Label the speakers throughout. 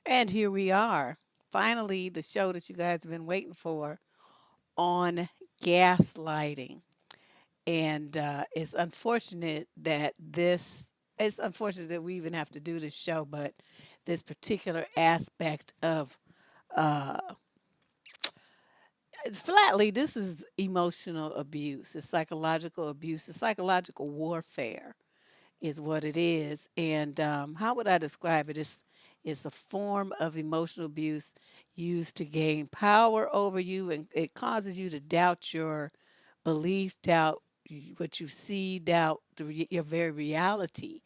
Speaker 1: And here we are. Finally, the show that you guys have been waiting for on gaslighting. And it's unfortunate that we even have to do this show, but this particular aspect of, uh, flatly, this is emotional abuse, it's psychological abuse, it's psychological warfare is what it is. And how would I describe it? It's a form of emotional abuse used to gain power over you, and it causes you to doubt your beliefs, doubt what you see, doubt your very reality.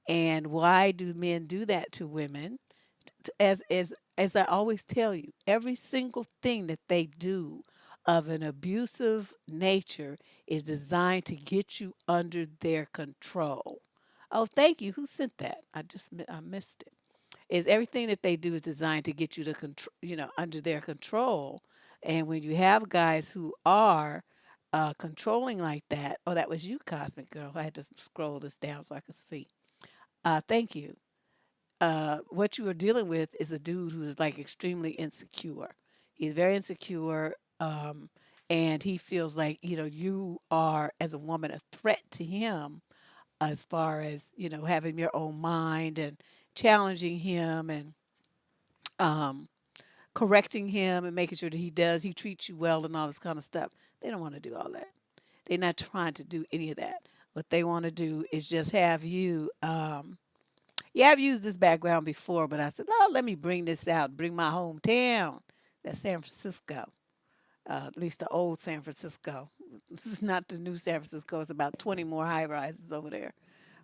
Speaker 1: And why do men do that to women? As I always tell you, every single thing that they do of an abusive nature is designed to get you under their control. Oh, thank you. Who sent that? I missed it. Is everything that they do is designed to get you to control, under their control. And when you have guys who are controlling like that, oh, that was you, Cosmic Girl. I had to scroll this down so I could see. Thank you. What you are dealing with is a dude who is like extremely insecure. He's very insecure, and he feels like you are as a woman a threat to him as far as having your own mind and challenging him and um, correcting him and making sure that he treats you well and all this kind of stuff. They don't want to do all that. They're not trying to do any of that. What they want to do is just have you. Yeah, I've used this background before, but I said, oh, let me bring this out, bring my hometown. That's San Francisco, at least the old San Francisco. This is not the new San Francisco. It's about 20 more high rises over there.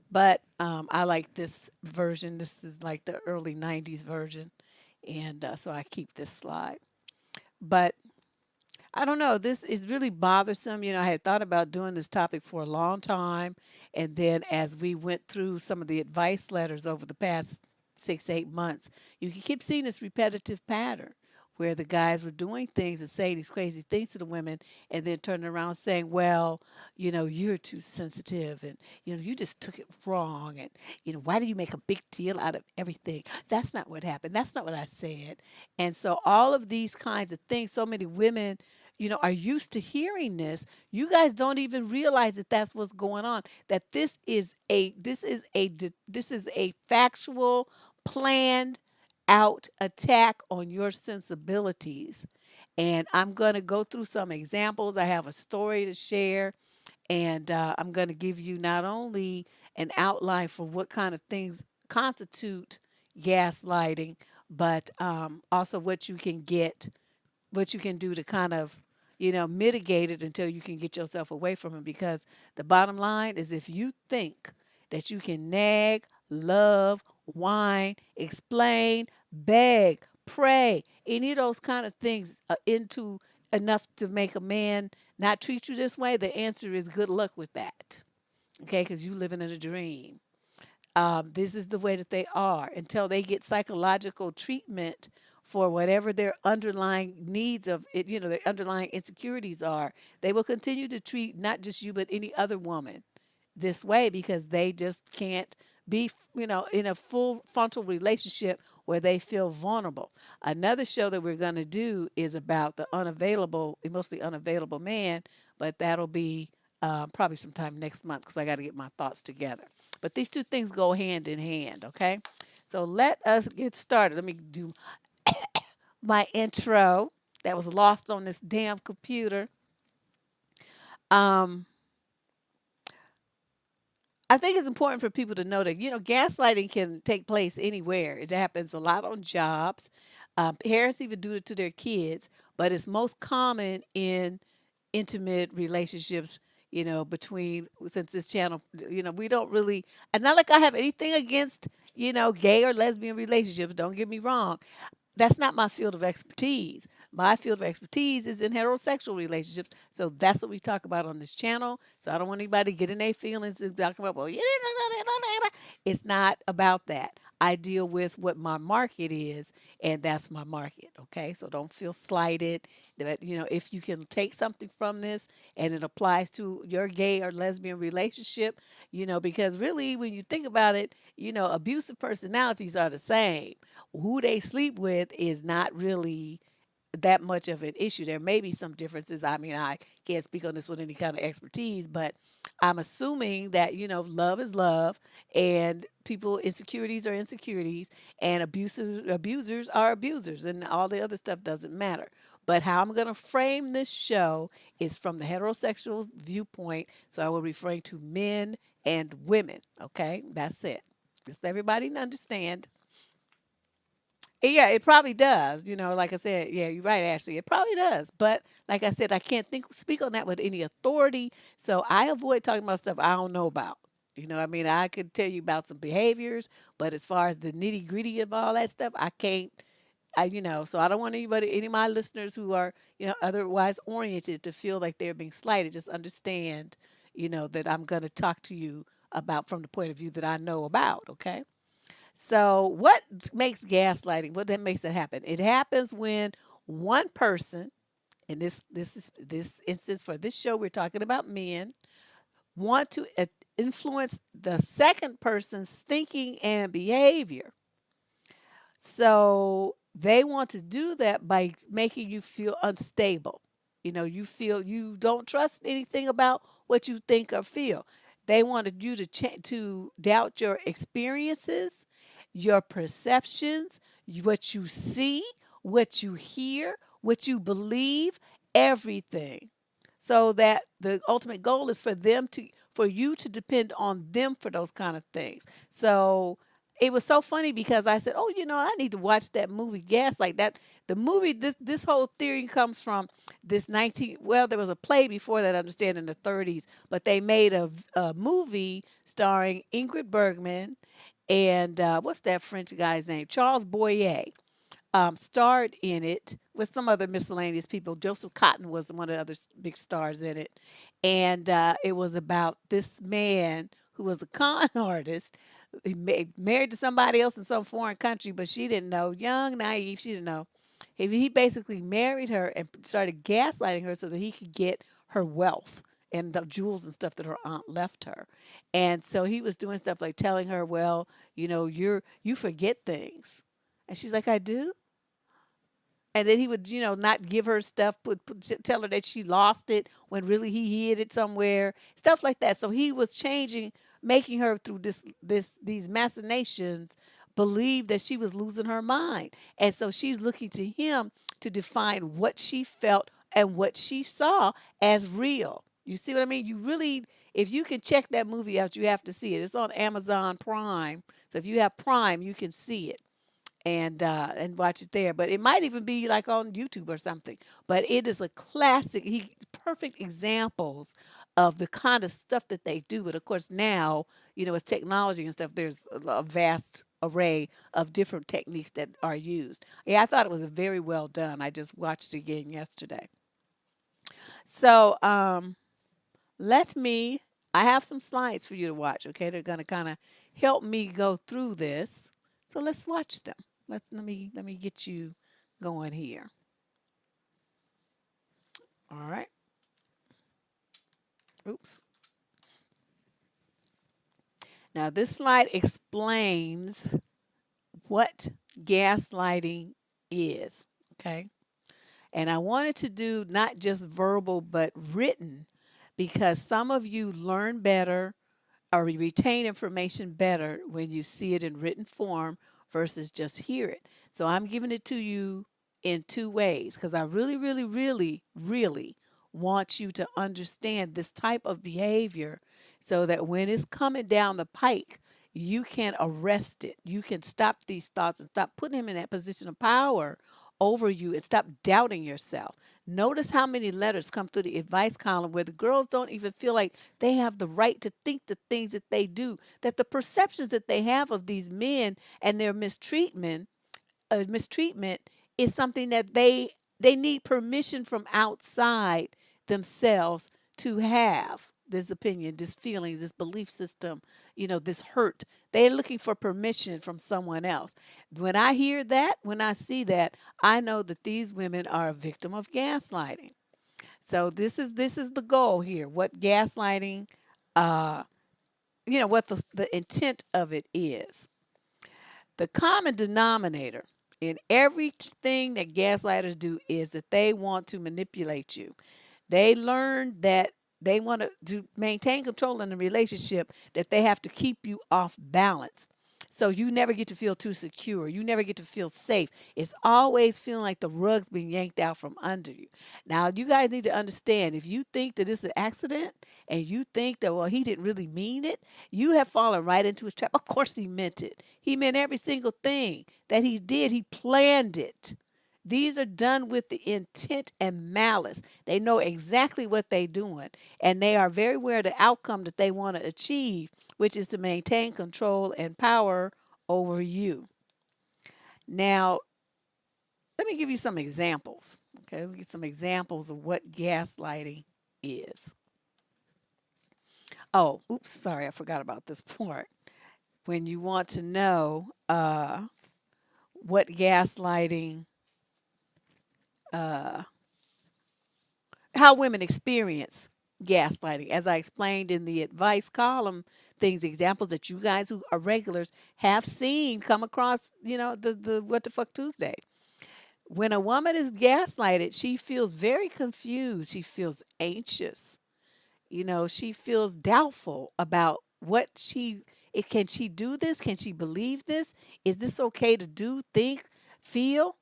Speaker 1: But I like this version. This is like the early 90s version. And so I keep this slide. But I don't know. This is really bothersome. I had thought about doing this topic for a long time. And then as we went through some of the advice letters over the past 6, 8 months, you can keep seeing this repetitive pattern where the guys were doing things and saying these crazy things to the women and then turning around saying, well, you're too sensitive and, you just took it wrong. And, why do you make a big deal out of everything? That's not what happened. That's not what I said. And so all of these kinds of things, so many women are used to hearing this. You guys don't even realize that that's what's going on. That this is a factual, planned out attack on your sensibilities. And I'm going to go through some examples. I have a story to share, and I'm going to give you not only an outline for what kind of things constitute gaslighting, but also what you can do to kind of mitigate it until you can get yourself away from it, because the bottom line is if you think that you can nag, love, whine, explain, beg, pray, any of those kind of things into enough to make a man not treat you this way, the answer is good luck with that. Okay, because you living in a dream. This is the way that they are until they get psychological treatment for whatever their underlying needs of it, their underlying insecurities are. They will continue to treat not just you, but any other woman this way because they just can't be, in a full frontal relationship where they feel vulnerable. Another show that we're going to do is about the emotionally unavailable man, but that'll be probably sometime next month because I got to get my thoughts together. But these two things go hand in hand, okay? So let us get started. Let me do my intro that was lost on this damn computer. Um, I think it's important for people to know that, gaslighting can take place anywhere. It happens a lot on jobs. Parents even do it to their kids, but it's most common in intimate relationships, between, since this channel, we don't really, and not like I have anything against, gay or lesbian relationships, don't get me wrong. That's not my field of expertise. My field of expertise is in heterosexual relationships. So that's what we talk about on this channel. So I don't want anybody getting their feelings and talking about, well, you didn't. It's not about that. I deal with what my market is, and that's my market. Okay, so don't feel slighted. That if you can take something from this and it applies to your gay or lesbian relationship, because really, when you think about it, abusive personalities are the same. Who they sleep with is not really that much of an issue. There may be some differences. I mean, I can't speak on this with any kind of expertise, but I'm assuming that, love is love, and people insecurities are insecurities, and abusers are abusers, and all the other stuff doesn't matter. But how I'm going to frame this show is from the heterosexual viewpoint. So I will refer to men and women. Okay, that's it. Just everybody to understand. Yeah, it probably does. Like I said, yeah, you're right, Ashley. It probably does. But like I said, I can't speak on that with any authority. So I avoid talking about stuff I don't know about. I mean, I could tell you about some behaviors, but as far as the nitty gritty of all that stuff, I can't. So I don't want any of my listeners who are, otherwise oriented to feel like they're being slighted. Just understand, that I'm going to talk to you about from the point of view that I know about. Okay. So, what makes gaslighting? What that makes it happen? It happens when one person, and this instance for this show, we're talking about men, want to influence the second person's thinking and behavior. So they want to do that by making you feel unstable. You feel you don't trust anything about what you think or feel. They wanted you to doubt your experiences, your perceptions, what you see, what you hear, what you believe, everything. So that the ultimate goal is for you to depend on them for those kind of things. So it was so funny because I said, "Oh, I need to watch that movie Gaslight." That the movie, this whole theory comes from this 19. Well, there was a play before that, I understand, in the 30s, but they made a movie starring Ingrid Bergman and what's that French guy's name? Charles Boyer. Starred in it with some other miscellaneous people. Joseph Cotton was one of the other big stars in it. And it was about this man who was a con artist. He married to somebody else in some foreign country, but she didn't know. Young, naive, she didn't know. He basically married her and started gaslighting her so that he could get her wealth and the jewels and stuff that her aunt left her. And so he was doing stuff like telling her, well, you forget things. And she's like, I do? And then he would, not give her stuff, tell her that she lost it when really he hid it somewhere, stuff like that. So he was changing, making her through these machinations believe that she was losing her mind. And so she's looking to him to define what she felt and what she saw as real. You see what I mean? You really, if you can check that movie out, you have to see it. It's on Amazon Prime. So if you have Prime, you can see it and watch it there. But it might even be like on YouTube or something. But it is a classic. Perfect examples of the kind of stuff that they do. But of course now, with technology and stuff, there's a vast array of different techniques that are used. Yeah, I thought it was very well done. I just watched it again yesterday. So let me. I have some slides for you to watch. Okay, they're going to kind of help me go through this. So let's watch them. Let me get you going here. All right. Oops. Now this slide explains what gaslighting is. Okay. And I wanted to do not just verbal but written because some of you learn better or retain information better when you see it in written form versus just hear it. So I'm giving it to you in two ways because I really, really, really, really want you to understand this type of behavior so that when it's coming down the pike, you can arrest it. You can stop these thoughts and stop putting him in that position of power over you and stop doubting yourself. Notice how many letters come through the advice column where the girls don't even feel like they have the right to think the things that they do, that the perceptions that they have of these men and their mistreatment is something that they need permission from outside themselves to have. this opinion, this feelings, this belief system, this hurt. They're looking for permission from someone else. When I hear that, when I see that, I know that these women are a victim of gaslighting. So this is the goal here. What gaslighting, uh, what the intent of it is. The common denominator in everything that gaslighters do is that they want to manipulate you. They learn that they want to maintain control in a relationship, that they have to keep you off balance. So you never get to feel too secure. You never get to feel safe. It's always feeling like the rug's being yanked out from under you. Now, you guys need to understand, if you think that it's an accident and you think that, well, he didn't really mean it, you have fallen right into his trap. Of course he meant it. He meant every single thing that he did. He planned it. These are done with the intent and malice. They know exactly what they're doing, and they are very aware of the outcome that they want to achieve, which is to maintain control and power over you. Now, let me give you some examples. Okay, let's get some examples of what gaslighting is. Oh, oops, sorry, I forgot about this part. When you want to know what gaslighting uh, how women experience gaslighting. As I explained in the advice column, things, examples that you guys who are regulars have seen come across, the What the Fuck Tuesday. When a woman is gaslighted, she feels very confused. She feels anxious. She feels doubtful about can she do this? Can she believe this? Is this okay to do, think, feel?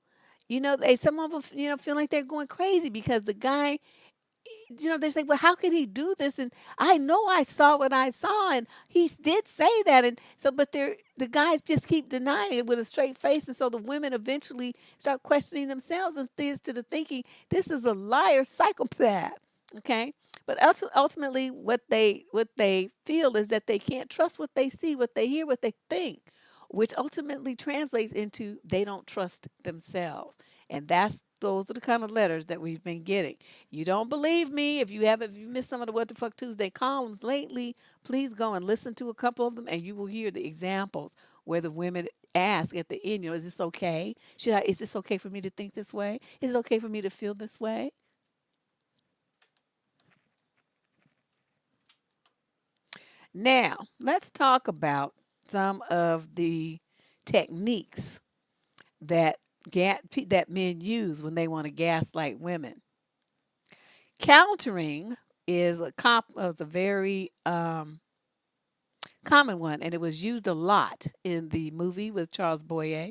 Speaker 1: Some of them, feel like they're going crazy because the guy, they're saying, well, how can he do this? And I know I saw what I saw, and he did say that. And so, but the guys just keep denying it with a straight face. And so the women eventually start questioning themselves and things to the thinking, this is a liar, psychopath. Okay. But ultimately, what they feel is that they can't trust what they see, what they hear, what they think, which ultimately translates into they don't trust themselves. And those are the kind of letters that we've been getting. You don't believe me? If you missed some of the What the Fuck Tuesday columns lately, please go and listen to a couple of them, and you will hear the examples where the women ask at the end, is this okay? Is this okay for me to think this way? Is it okay for me to feel this way? Now, let's talk about some of the techniques that that men use when they want to gaslight women. Countering is a very common one, and it was used a lot in the movie with Charles Boyer.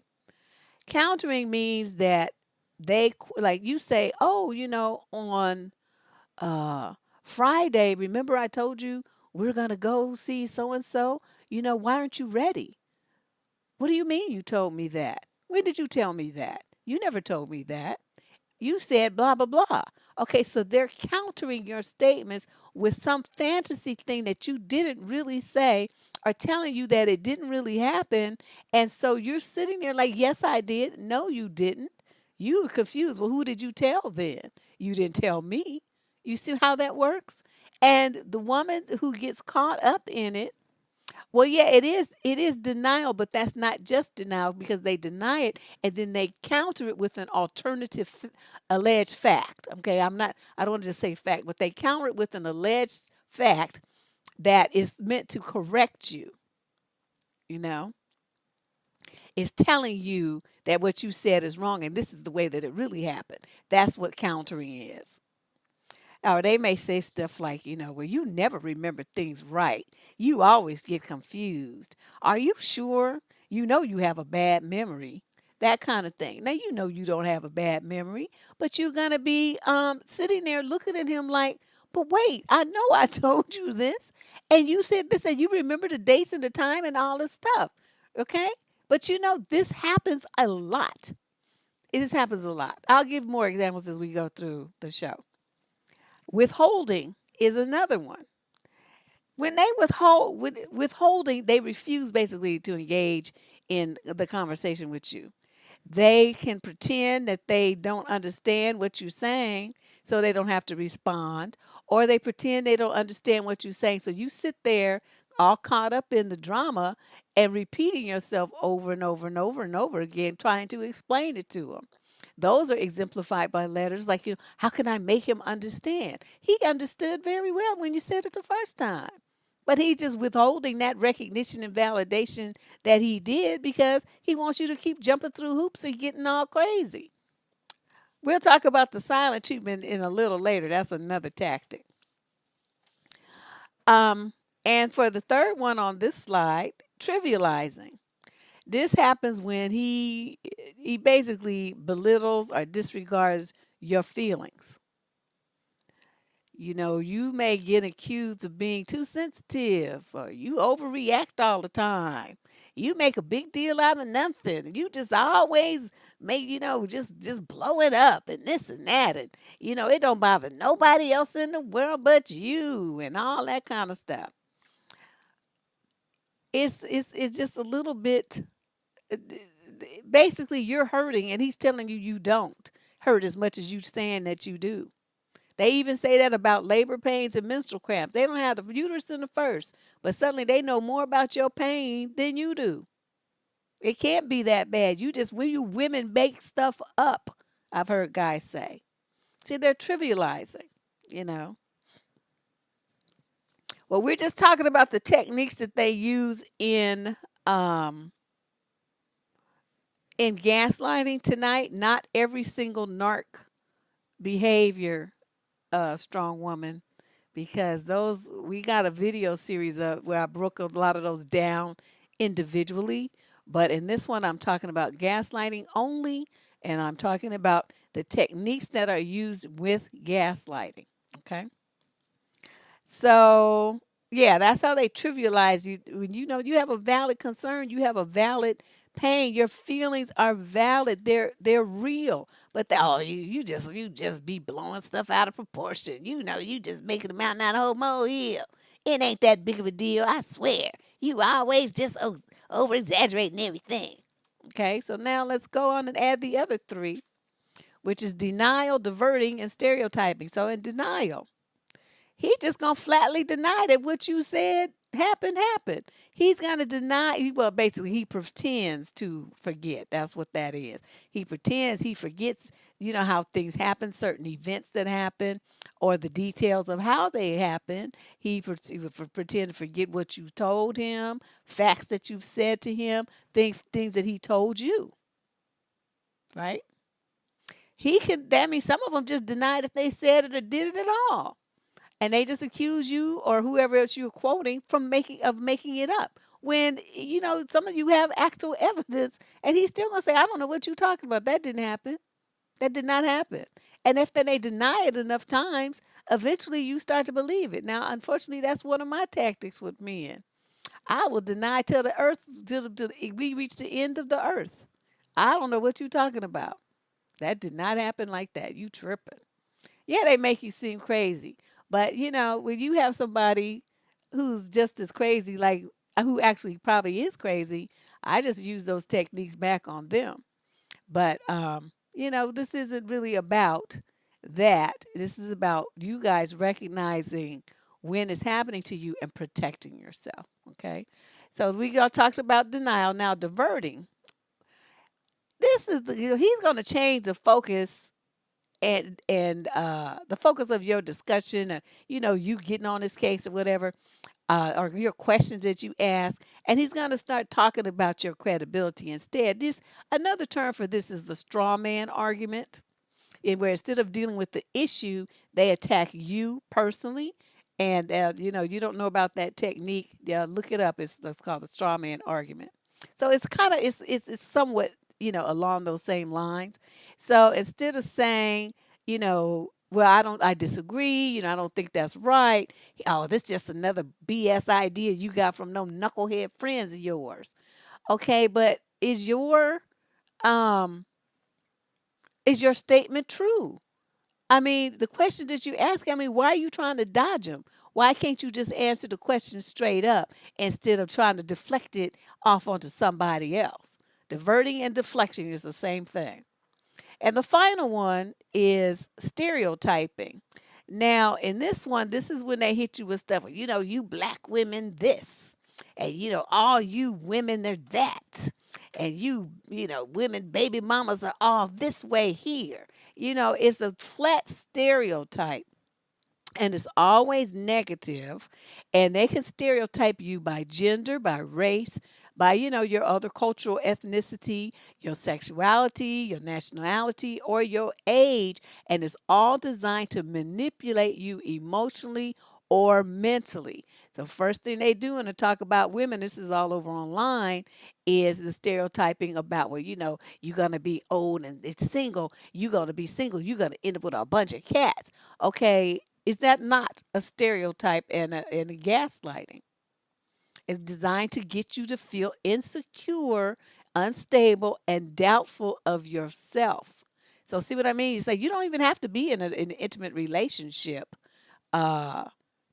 Speaker 1: Countering means that like you say, oh, on Friday, remember I told you we're going to go see so and so? Why aren't you ready? What do you mean you told me that? When did you tell me that? You never told me that. You said blah, blah, blah. Okay, so they're countering your statements with some fantasy thing that you didn't really say, or telling you that it didn't really happen. And so you're sitting there like, yes, I did. No, you didn't. You were confused. Well, who did you tell then? You didn't tell me. You see how that works? And the woman who gets caught up in it, well, yeah, it is denial, but that's not just denial, because they deny it and then they counter it with an alternative alleged fact. Okay, I don't want to just say fact, but they counter it with an alleged fact that is meant to correct you, you know. It's telling you that what you said is wrong and this is the way that it really happened. That's what countering is. Or they may say stuff like, well, you never remember things right. You always get confused. Are you sure? You know you have a bad memory. That kind of thing. Now, you don't have a bad memory, but you're going to be sitting there looking at him like, but wait, I know I told you this. And you said this, and you remember the dates and the time and all this stuff. Okay? But this happens a lot. It just happens a lot. I'll give more examples as we go through the show. Withholding is another one. When they withholding, they refuse basically to engage in the conversation with you. They can pretend that they don't understand what you're saying so they don't have to respond, or they pretend they don't understand what you're saying. So you sit there all caught up in the drama and repeating yourself over and over and over and over again, trying to explain it to them. Those are exemplified by letters like, how can I make him understand? He understood very well when you said it the first time. But he's just withholding that recognition and validation that he did because he wants you to keep jumping through hoops and getting all crazy. We'll talk about the silent treatment in a little later. That's another tactic. Um, and for the third one on this slide, trivializing. This happens when he basically belittles or disregards your feelings. You may get accused of being too sensitive, or you overreact all the time. You make a big deal out of nothing. You just always make, just blow it up and this and that. And, it don't bother nobody else in the world but you and all that kind of stuff. It's just a little bit, basically you're hurting and he's telling you don't hurt as much as you saying that you do. They even say that about labor pains and menstrual cramps. They don't have the uterus in the first, but suddenly they know more about your pain than you do. It can't be that bad. When you women make stuff up, I've heard guys say. See, they're trivializing, you know. Well, we're just talking about the techniques that they use in gaslighting tonight. Not every single narc behavior, strong woman, because we got a video series where I broke a lot of those down individually. But in this one, I'm talking about gaslighting only, and I'm talking about the techniques that are used with gaslighting. Okay. So, yeah, that's how they trivialize you. When you have a valid concern, you have a valid pain. Your feelings are valid. They're real. But you just be blowing stuff out of proportion. You just making a mountain out of a whole molehill. It ain't that big of a deal, I swear. You always just over exaggerating everything. Okay, so now let's go on and add the other three, which is denial, diverting, and stereotyping. So in denial, he just gonna flatly deny that what you said happened. He's gonna deny. Well, basically, he pretends to forget. That's what that is. He pretends he forgets. How things happen, certain events that happen, or the details of how they happen. He would pretend to forget what you told him, facts that you've said to him, things that he told you. Right? That means some of them just deny that they said it or did it at all, and they just accuse you or whoever else you're quoting from making it up. When some of you have actual evidence, and he's still gonna say, "I don't know what you're talking about. That didn't happen. That did not happen." And if then they deny it enough times, eventually you start to believe it. Now, unfortunately, that's one of my tactics with men. I will deny till the earth, till we reach the end of the earth. I don't know what you're talking about. That did not happen like that. You tripping. Yeah, they make you seem crazy. But, when you have somebody who's just as crazy, like who actually probably is crazy, I just use those techniques back on them. But, this isn't really about that. This is about you guys recognizing when it's happening to you and protecting yourself. Okay. So we talked about denial. Now, diverting. He's going to change the focus and the focus of your discussion, you getting on this case or whatever, or your questions that you ask, and he's going to start talking about your credibility instead. Another term for this is the straw man argument, where instead of dealing with the issue, they attack you personally. And you don't know about that technique. Look it up. It's called the straw man argument. So it's kind of it's somewhat along those same lines. So instead of saying, well, I disagree, I don't think that's right. Oh, this just another BS idea you got from no knucklehead friends of yours. Okay, but is your statement true? I mean, the question that you ask, why are you trying to dodge them? Why can't you just answer the question straight up instead of trying to deflect it off onto somebody else? Diverting and deflection is the same thing. And the final one is stereotyping. Now, in this one, this is when they hit you with stuff, you black women this, and all you women are that, and women, baby mamas are all this way here. It's a flat stereotype, and it's always negative, and they can stereotype you by gender, by race, by your other cultural ethnicity, your sexuality, your nationality, or your age, and it's all designed to manipulate you emotionally or mentally. The first thing they do when they talk about women, this is all over online, is the stereotyping about, well, you're gonna be old and it's single, you're gonna be single, you're gonna end up with a bunch of cats. Okay, is that not a stereotype and a gaslighting? It's designed to get you to feel insecure, unstable, and doubtful of yourself. So see what I mean? So you don't even have to be in an intimate relationship uh,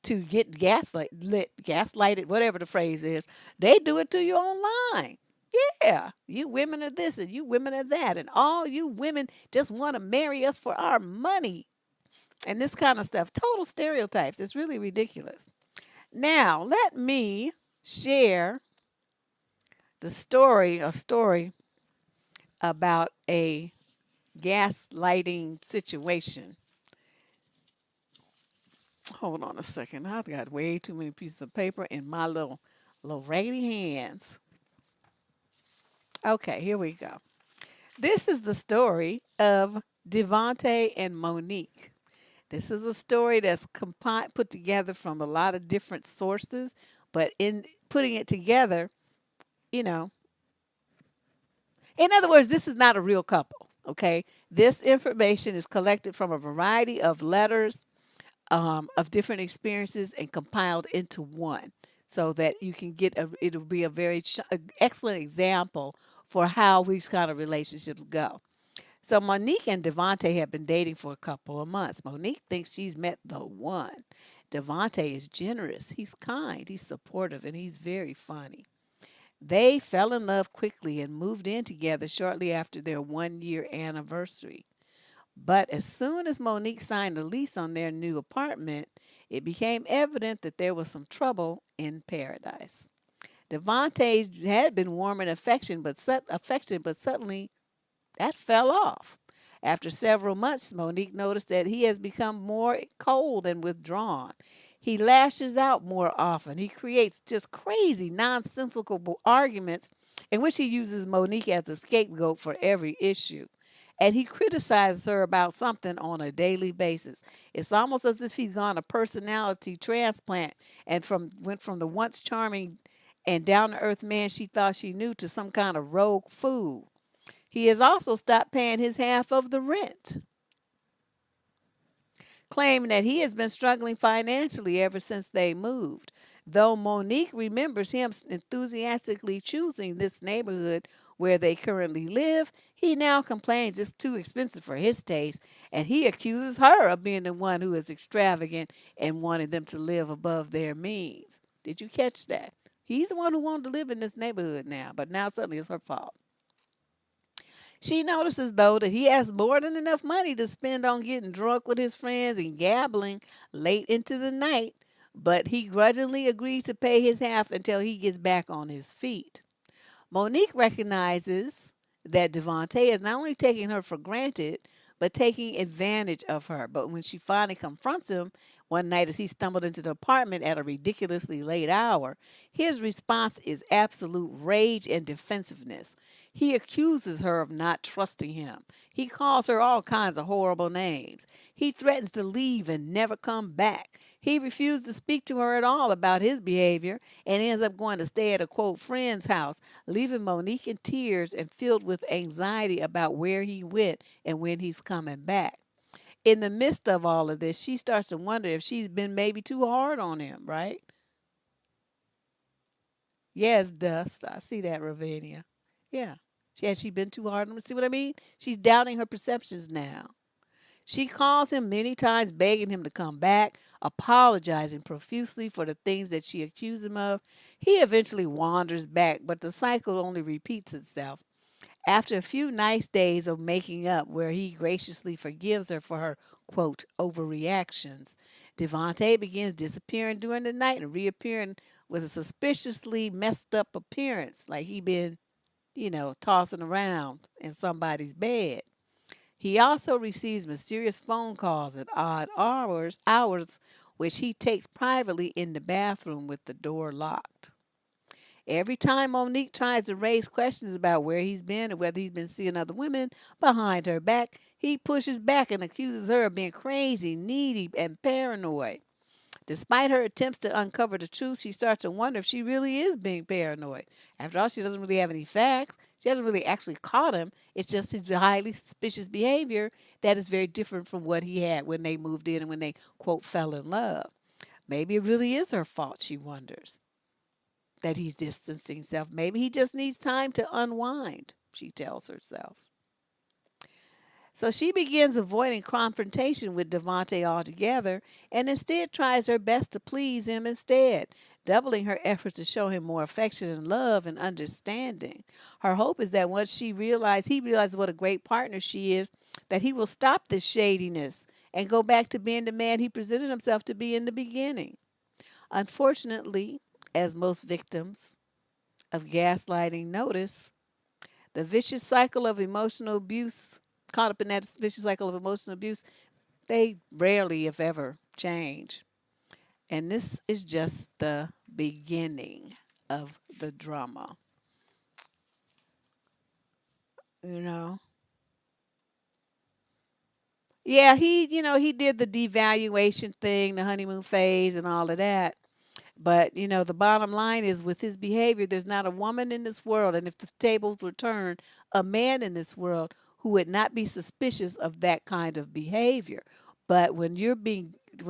Speaker 1: to get gaslighted, whatever the phrase is. They do it to you online. Yeah, you women are this and you women are that, and all you women just want to marry us for our money and this kind of stuff. Total stereotypes. It's really ridiculous. Now, let me share a story about a gaslighting situation. Hold on a second. I've got way too many pieces of paper in my little raggedy hands. Okay, here we go. This is the story of Devonte and Monique. This is a story that's put together from a lot of different sources, but in putting it together, you know, in other words, this is not a real couple, okay? This information is collected from a variety of letters, of different experiences and compiled into one so that you can it'll be a very excellent example for how these kind of relationships go. So Monique and Devonte have been dating for a couple of months. Monique thinks she's met the one. Devonte is generous, he's kind, he's supportive, and he's very funny. They fell in love quickly and moved in together shortly after their 1 year anniversary. But as soon as Monique signed a lease on their new apartment, it became evident that there was some trouble in paradise. Devontae had been warm and affection, but suddenly that fell off. After several months, Monique noticed that he has become more cold and withdrawn. He lashes out more often. He creates just crazy, nonsensical arguments in which he uses Monique as a scapegoat for every issue. And he criticizes her about something on a daily basis. It's almost as if he's gone a personality transplant and went from the once charming and down to earth man she thought she knew to some kind of rogue fool. He has also stopped paying his half of the rent, claiming that he has been struggling financially ever since they moved. Though Monique remembers him enthusiastically choosing this neighborhood where they currently live, he now complains it's too expensive for his taste, and he accuses her of being the one who is extravagant and wanting them to live above their means. Did you catch that? He's the one who wanted to live in this neighborhood now, but now suddenly it's her fault. She notices, though, that he has more than enough money to spend on getting drunk with his friends and gambling late into the night, but he grudgingly agrees to pay his half until he gets back on his feet. Monique recognizes that Devontae is not only taking her for granted, but taking advantage of her. But when she finally confronts him one night as he stumbled into the apartment at a ridiculously late hour, his response is absolute rage and defensiveness. He accuses her of not trusting him. He calls her all kinds of horrible names. He threatens to leave and never come back. He refused to speak to her at all about his behavior and ends up going to stay at a quote friend's house, leaving Monique in tears and filled with anxiety about where he went and when he's coming back. In the midst of all of this, she starts to wonder if she's been maybe too hard on him, right? Yes, Dust. I see that, Ravinia. Yeah. Has she been too hard on him? See what I mean? She's doubting her perceptions now. She calls him many times, begging him to come back, apologizing profusely for the things that she accused him of. He eventually wanders back, but the cycle only repeats itself. After a few nice days of making up, where he graciously forgives her for her, quote, overreactions, Devante begins disappearing during the night and reappearing with a suspiciously messed up appearance, like he been, tossing around in somebody's bed. He also receives mysterious phone calls at odd hours which he takes privately in the bathroom with the door locked. Every time Monique tries to raise questions about where he's been and whether he's been seeing other women behind her back, he pushes back and accuses her of being crazy, needy, and paranoid. Despite her attempts to uncover the truth, she starts to wonder if she really is being paranoid. After all, she doesn't really have any facts. She hasn't really actually caught him. It's just his highly suspicious behavior that is very different from what he had when they moved in and when they, quote, fell in love. Maybe it really is her fault, she wonders, that he's distancing himself. Maybe he just needs time to unwind, she tells herself. So she begins avoiding confrontation with Devante altogether and instead tries her best to please him instead, doubling her efforts to show him more affection and love and understanding. Her hope is that once he realizes what a great partner she is, that he will stop this shadiness and go back to being the man he presented himself to be in the beginning. Unfortunately, as most victims of gaslighting notice, the vicious cycle of emotional abuse, caught up in that vicious cycle of emotional abuse, they rarely, if ever, change. And this is just the beginning of the drama. You know? Yeah, he did the devaluation thing, the honeymoon phase, and all of that. But, the bottom line is with his behavior, there's not a woman in this world, and if the tables were turned, a man in this world who would not be suspicious of that kind of behavior. But when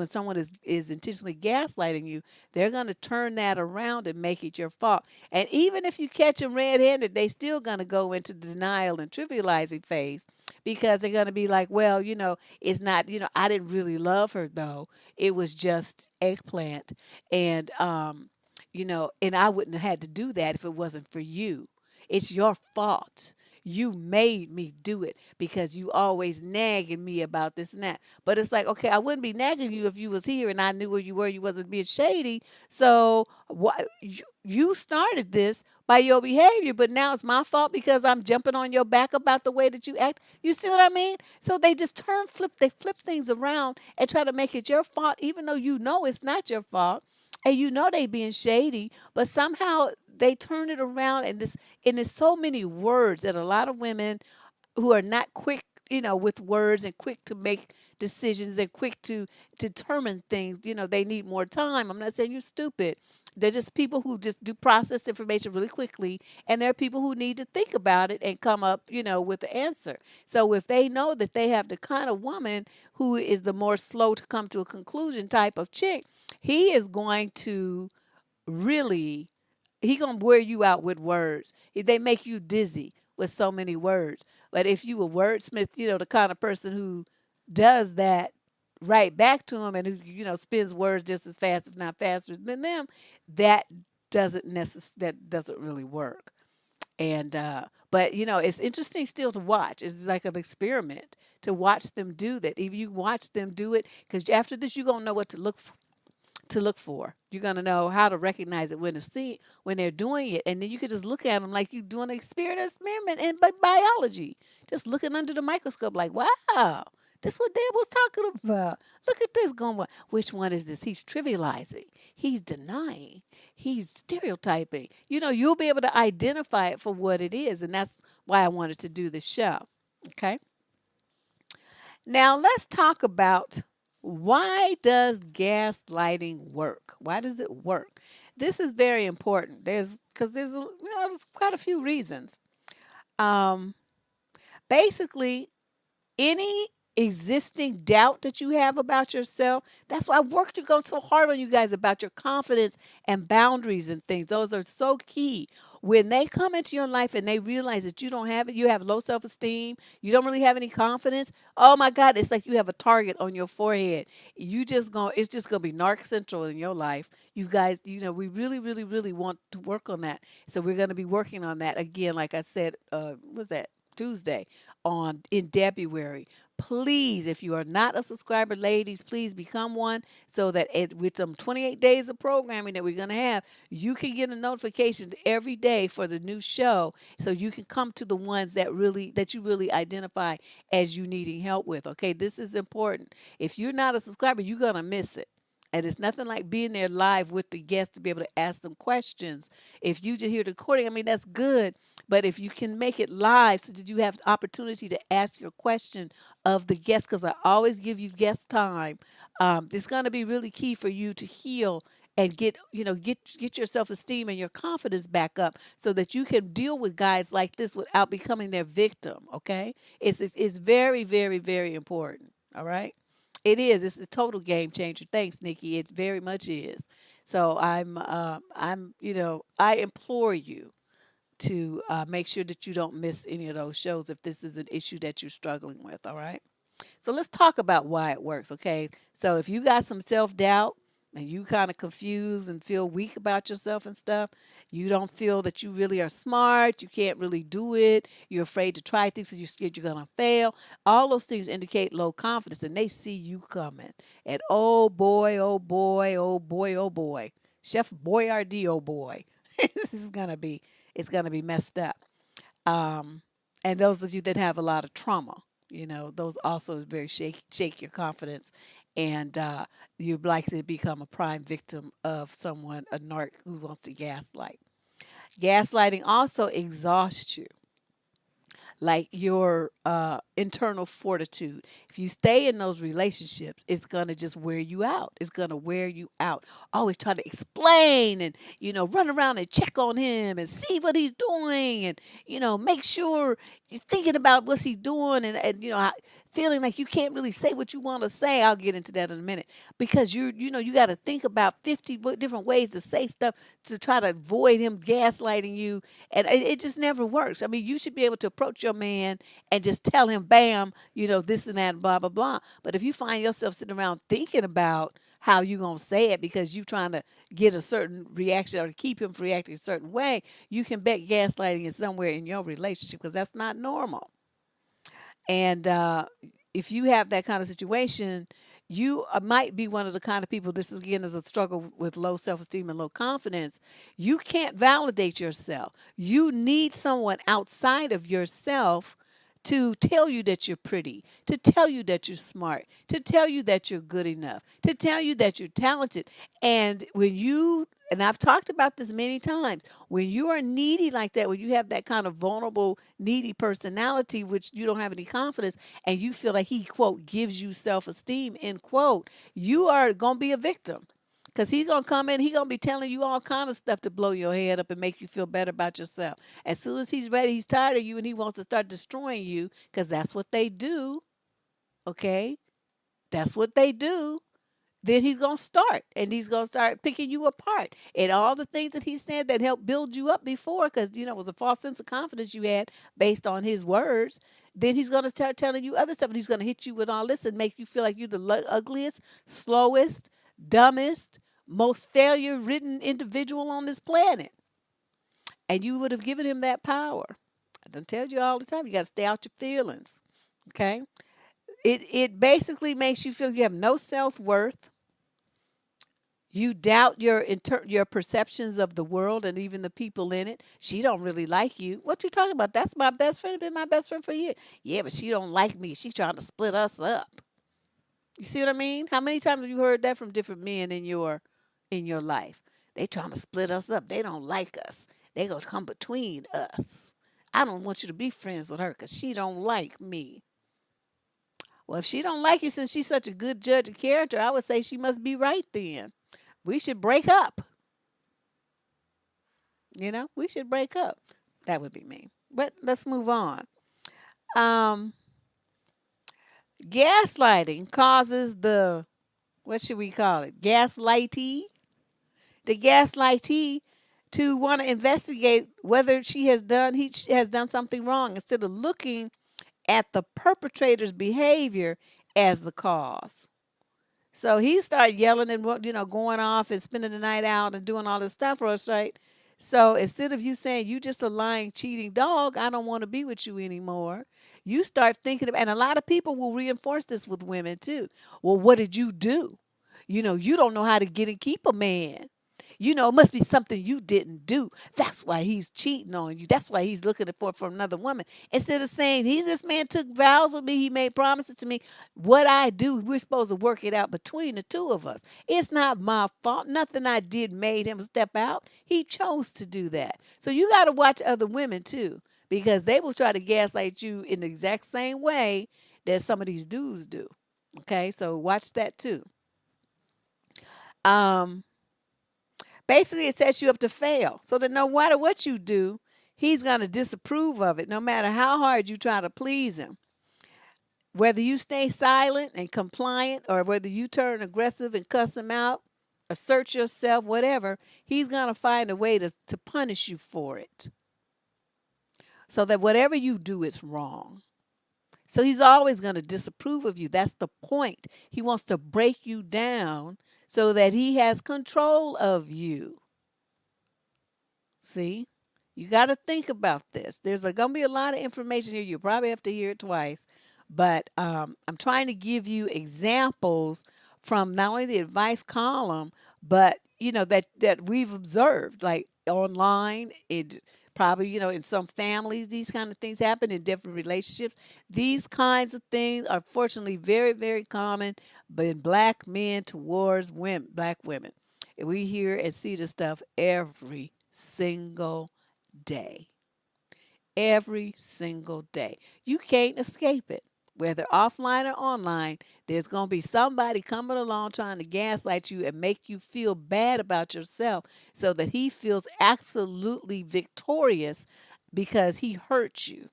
Speaker 1: someone is intentionally gaslighting you, they're going to turn that around and make it your fault. And even if you catch them red-handed, they still going to go into denial and trivializing phase because they're going to be like, well, it's not, I didn't really love her though. It was just eggplant and and I wouldn't have had to do that if it wasn't for you. It's your fault. You made me do it because you always nagging me about this and that. But it's like, okay, I wouldn't be nagging you if you was here and I knew where you were. You wasn't being shady. So what you started this by your behavior, but now it's my fault because I'm jumping on your back about the way that you act. You see what I mean? So they just they flip things around and try to make it your fault, even though you know it's not your fault and you know they being shady, but somehow they turn it around and there's so many words that a lot of women who are not quick, with words and quick to make decisions and quick to determine things, they need more time. I'm not saying you're stupid. They're just people who just do process information really quickly, and there are people who need to think about it and come up, with the answer. So if they know that they have the kind of woman who is the more slow to come to a conclusion type of chick, he is going to really he gonna wear you out with words. They make you dizzy with so many words. But if you a wordsmith, the kind of person who does that right back to him and who spins words just as fast, if not faster than them, that that doesn't really work. And but it's interesting still to watch. It's like an experiment to watch them do that. If you watch them do it, because after this you're gonna know what to look for. You're gonna know how to recognize it when they're doing it, and then you can just look at them like you're doing an experiment in biology, just looking under the microscope, like, wow, this what Dad was talking about. Look at this going on. Which one is this? He's trivializing. He's denying. He's stereotyping. You'll be able to identify it for what it is, and that's why I wanted to do this show. Okay. Now let's talk about why does gaslighting work? Why does it work? This is very important. There's quite a few reasons. Um, Basically, any existing doubt that you have about yourself, that's why I worked to go so hard on you guys about your confidence and boundaries and things. Those are so key. when they come into your life and they realize that you don't have it, you have low self-esteem, you don't really have any confidence. Oh my God, it's like you have a target on your forehead. It's just gonna be narc central in your life. You guys, we really, really, really want to work on that. So we're gonna be working on that again, like I said, was that Tuesday on in February. Please, if you are not a subscriber, ladies, please become one so that with them 28 days of programming that we're going to have, you can get a notification every day for the new show so you can come to the ones that you really identify as you needing help with. Okay, this is important. If you're not a subscriber, you're going to miss it. And it's nothing like being there live with the guests to be able to ask them questions. If you just hear the recording, I mean, that's good. But if you can make it live so that you have the opportunity to ask your question of the guest, because I always give you guest time, it's going to be really key for you to heal and get your self-esteem and your confidence back up so that you can deal with guys like this without becoming their victim. Okay, it's very, very, very important. All right. It is. It's a total game changer. Thanks, Nikki. It very much is. So I implore you to make sure that you don't miss any of those shows if this is an issue that you're struggling with. All right. So let's talk about why it works, okay? So if you got some self-doubt and you kind of confused and feel weak about yourself and stuff, you don't feel that you really are smart, you can't really do it, you're afraid to try things because you're scared you're going to fail. All those things indicate low confidence and they see you coming. And oh boy, oh boy, oh boy, oh boy. Chef Boyardee, oh boy. This is going to be it's going to be messed up. And those of you that have a lot of trauma, those also very shake your confidence, and you're likely to become a prime victim of someone, a narc who wants to gaslight. Gaslighting also exhausts you, like your internal fortitude. If you stay in those relationships, it's going to just wear you out. It's going to wear you out. Always try to explain and, run around and check on him and see what he's doing and, make sure you're thinking about what's he doing and feeling like you can't really say what you want to say. I'll get into that in a minute because you got to think about 50 different ways to say stuff to try to avoid him gaslighting you. And it just never works. I mean, you should be able to approach your man and just tell him, bam, this and that, blah, blah, blah. But if you find yourself sitting around thinking about how you going to say it because you're trying to get a certain reaction or to keep him from reacting a certain way, you can bet gaslighting is somewhere in your relationship because that's not normal. And if you have that kind of situation, you might be one of the kind of people, this is again is a struggle with low self-esteem and low confidence. You can't validate yourself. You need someone outside of yourself to tell you that you're pretty, to tell you that you're smart, to tell you that you're good enough, to tell you that you're talented. And and I've talked about this many times, when you are needy like that, when you have that kind of vulnerable, needy personality, which you don't have any confidence, and you feel like he, quote, gives you self-esteem, end quote, you are going to be a victim. Because he's going to come in, he's going to be telling you all kind of stuff to blow your head up and make you feel better about yourself. As soon as he's ready, he's tired of you and he wants to start destroying you because that's what they do. Okay? That's what they do. Then he's going to start and he's going to start picking you apart. And all the things that he said that helped build you up before, because, it was a false sense of confidence you had based on his words. Then he's going to start telling you other stuff and he's going to hit you with all this and make you feel like you're the ugliest, slowest, dumbest, most failure-ridden individual on this planet. And you would have given him that power. I done tell you all the time, you got to stay out your feelings. Okay? It basically makes you feel you have no self-worth. You doubt your perceptions of the world and even the people in it. She don't really like you. What you talking about? That's my best friend. Been my best friend for years. Yeah, but she don't like me. She's trying to split us up. You see what I mean? How many times have you heard that from different men in your life? They trying to split us up. They don't like us. They gonna come between us. I don't want you to be friends with her because she don't like me. Well, if she don't like you since she's such a good judge of character, I would say she must be right then. We should break up. We should break up. That would be me. But let's move on. Gaslighting causes what should we call it? Gaslightee. The gaslightee to want to investigate whether he has done something wrong instead of looking at the perpetrator's behavior as the cause. So he started yelling and going off and spending the night out and doing all this stuff for us, right? So instead of you saying you just a lying, cheating dog, I don't want to be with you anymore. You start thinking of, and a lot of people will reinforce this with women too. Well, what did you do? You don't know how to get and keep a man. It must be something you didn't do. That's why he's cheating on you. That's why he's looking for another woman. Instead of saying, this man took vows with me, he made promises to me. What I do, we're supposed to work it out between the two of us. It's not my fault. Nothing I did made him step out. He chose to do that. So you got to watch other women too, because they will try to gaslight you in the exact same way that some of these dudes do. Okay, so watch that too. Um, Basically, it sets you up to fail. So that no matter what you do, he's going to disapprove of it, no matter how hard you try to please him. Whether you stay silent and compliant or whether you turn aggressive and cuss him out, assert yourself, whatever, he's going to find a way to punish you for it. So that whatever you do is wrong. So he's always going to disapprove of you. That's the point. He wants to break you down so that he has control of you. See? You got to think about this. There's going to be a lot of information here. You probably have to hear it twice. But I'm trying to give you examples from not only the advice column, but, that we've observed, like online. It probably, in some families, these kind of things happen in different relationships. These kinds of things are fortunately very, very common, but in black men towards women, black women. And we hear and see this stuff every single day. Every single day. You can't escape it. Whether offline or online, there's going to be somebody coming along trying to gaslight you and make you feel bad about yourself so that he feels absolutely victorious because he hurt you.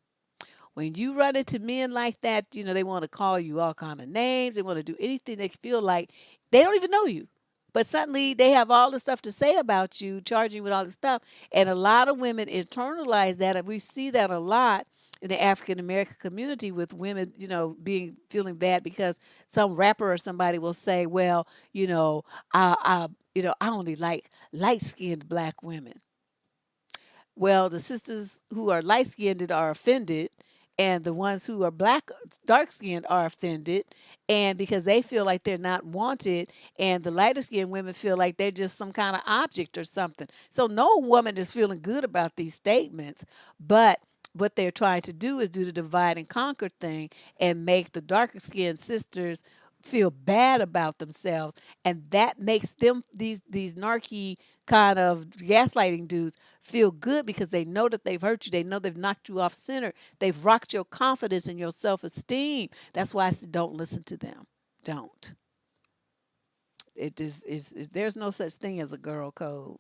Speaker 1: When you run into men like that, they want to call you all kind of names. They want to do anything they feel like. They don't even know you. But suddenly they have all this stuff to say about you, charging you with all this stuff. And a lot of women internalize that. And we see that a lot in the African American community with women, feeling bad because some rapper or somebody will say, well, I only like light-skinned black women. Well, the sisters who are light skinned are offended, and the ones who are dark skinned are offended, and because they feel like they're not wanted, and the lighter skinned women feel like they're just some kind of object or something. So no woman is feeling good about these statements, but what they're trying to do is do the divide and conquer thing and make the darker skinned sisters feel bad about themselves, and that makes them these narky kind of gaslighting dudes feel good because they know that they've hurt you. They know they've knocked you off center. They've rocked your confidence and your self-esteem. That's why I said don't listen to them. Don't. There's no such thing as a girl code.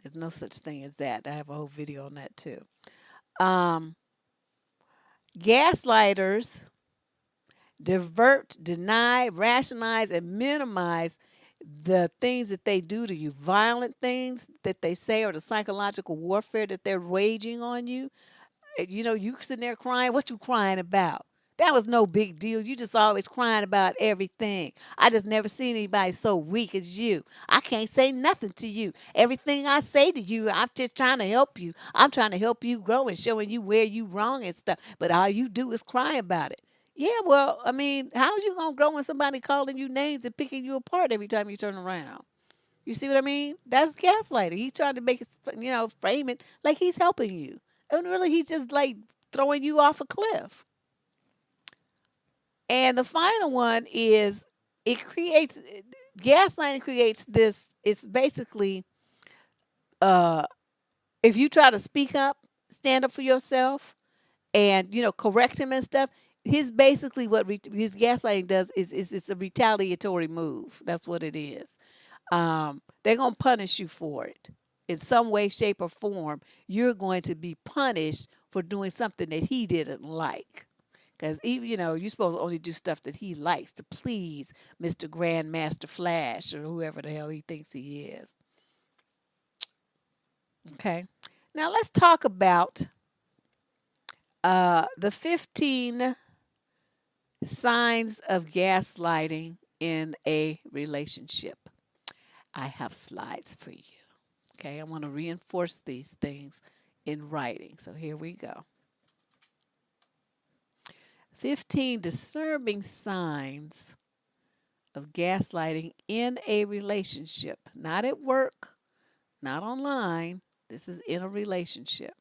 Speaker 1: There's no such thing as that. I have a whole video on that too. Gaslighters divert, deny, rationalize, and minimize the things that they do to you, violent things that they say, or the psychological warfare that they're waging on you. You sitting there crying. What you crying about? That was no big deal. You just always crying about everything. I just never seen anybody so weak as you. I can't say nothing to you. Everything I say to you, I'm just trying to help you. I'm trying to help you grow and showing you where you wrong and stuff. But all you do is cry about it. Yeah, well, I mean, how you going to grow when somebody calling you names and picking you apart every time you turn around? You see what I mean? That's gaslighting. He's trying to make it, frame it like he's helping you. And really, he's just like throwing you off a cliff. And the final one is gaslighting creates this. It's basically, if you try to speak up, stand up for yourself, and correct him and stuff. His basically what his gaslighting does is it's a retaliatory move. That's what it is. They're gonna punish you for it in some way, shape, or form. You're going to be punished for doing something that he didn't like. Because even you're supposed to only do stuff that he likes to please Mr. Grandmaster Flash or whoever the hell he thinks he is. Okay. Now let's talk about the 15 signs of gaslighting in a relationship. I have slides for you. Okay. I want to reinforce these things in writing. So here we go. 15 disturbing signs of gaslighting in a relationship, not at work, not online. This is in a relationship.